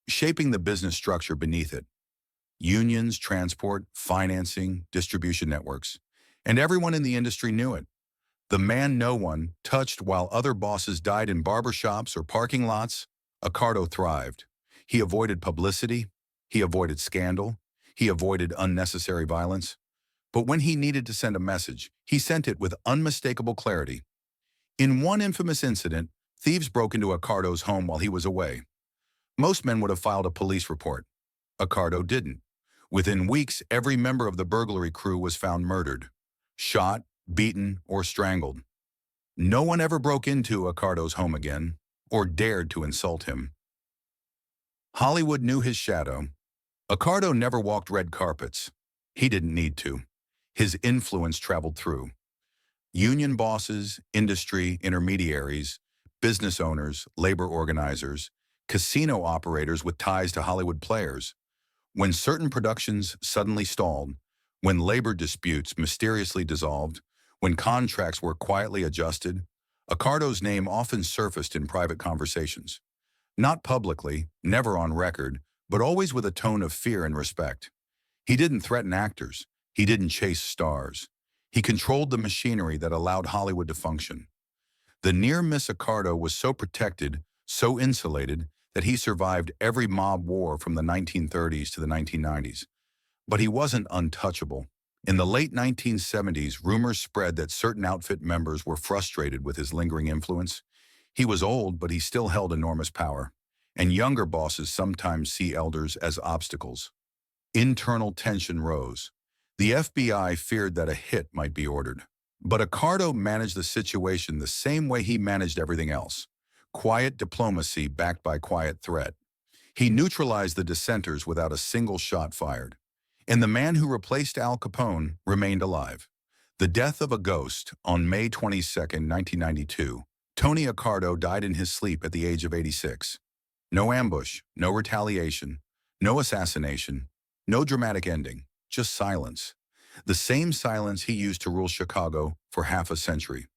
shaping the business structure beneath it. Unions, transport, financing, distribution networks. And everyone in the industry knew it. The man no one touched while other bosses died in barbershops or parking lots, Accardo thrived. He avoided publicity, he avoided scandal, he avoided unnecessary violence. But when he needed to send a message, he sent it with unmistakable clarity. In one infamous incident, thieves broke into Accardo's home while he was away. Most men would have filed a police report. Accardo didn't. Within weeks, every member of the burglary crew was found murdered, shot, beaten, or strangled. No one ever broke into Accardo's home again, or dared to insult him. Hollywood knew his shadow. Accardo never walked red carpets. He didn't need to. His influence traveled through union bosses, industry intermediaries, business owners, labor organizers, casino operators with ties to Hollywood players. When certain productions suddenly stalled, when labor disputes mysteriously dissolved, when contracts were quietly adjusted, Accardo's name often surfaced in private conversations. Not publicly, never on record, but always with a tone of fear and respect. He didn't threaten actors. He didn't chase stars. He controlled the machinery that allowed Hollywood to function. The near-miss Accardo was so protected, so insulated, that he survived every mob war from the 1930s to the 1990s. But he wasn't untouchable. In the late 1970s, rumors spread that certain outfit members were frustrated with his lingering influence. He was old, but he still held enormous power. And younger bosses sometimes see elders as obstacles. Internal tension rose. The FBI feared that a hit might be ordered. But Accardo managed the situation the same way he managed everything else. Quiet diplomacy backed by quiet threat. He neutralized the dissenters without a single shot fired. And the man who replaced Al Capone remained alive. The death of a ghost on May 22, 1992. Tony Accardo died in his sleep at the age of 86. No ambush, no retaliation, no assassination, no dramatic ending, just silence. The same silence he used to rule Chicago for half a century.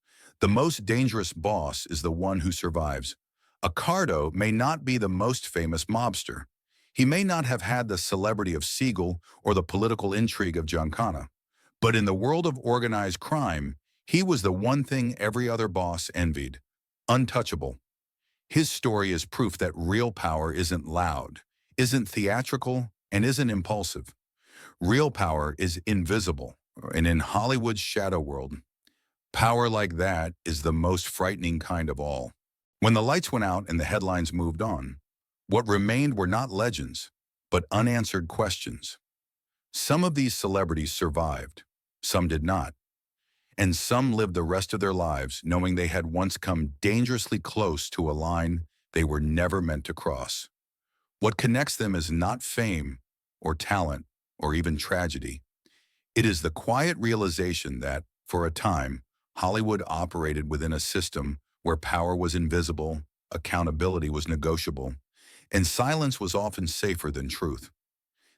The most dangerous boss is the one who survives. Accardo may not be the most famous mobster. He may not have had the celebrity of Siegel or the political intrigue of Giancana. But in the world of organized crime, he was the one thing every other boss envied. Untouchable. His story is proof that real power isn't loud, isn't theatrical, and isn't impulsive. Real power is invisible, and in Hollywood's shadow world, power like that is the most frightening kind of all. When the lights went out and the headlines moved on, what remained were not legends, but unanswered questions. Some of these celebrities survived, some did not, and some lived the rest of their lives knowing they had once come dangerously close to a line they were never meant to cross. What connects them is not fame or talent or even tragedy. It is the quiet realization that, for a time, Hollywood operated within a system where power was invisible, accountability was negotiable, and silence was often safer than truth.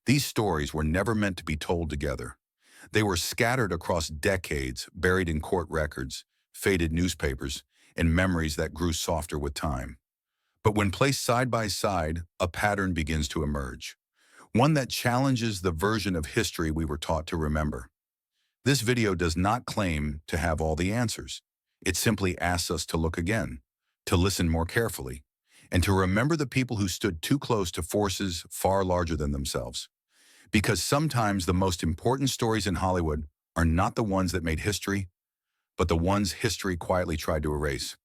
These stories were never meant to be told together. They were scattered across decades, buried in court records, faded newspapers, and memories that grew softer with time. But when placed side by side, a pattern begins to emerge. One that challenges the version of history we were taught to remember. This video does not claim to have all the answers. It simply asks us to look again, to listen more carefully, and to remember the people who stood too close to forces far larger than themselves. Because sometimes the most important stories in Hollywood are not the ones that made history, but the ones history quietly tried to erase.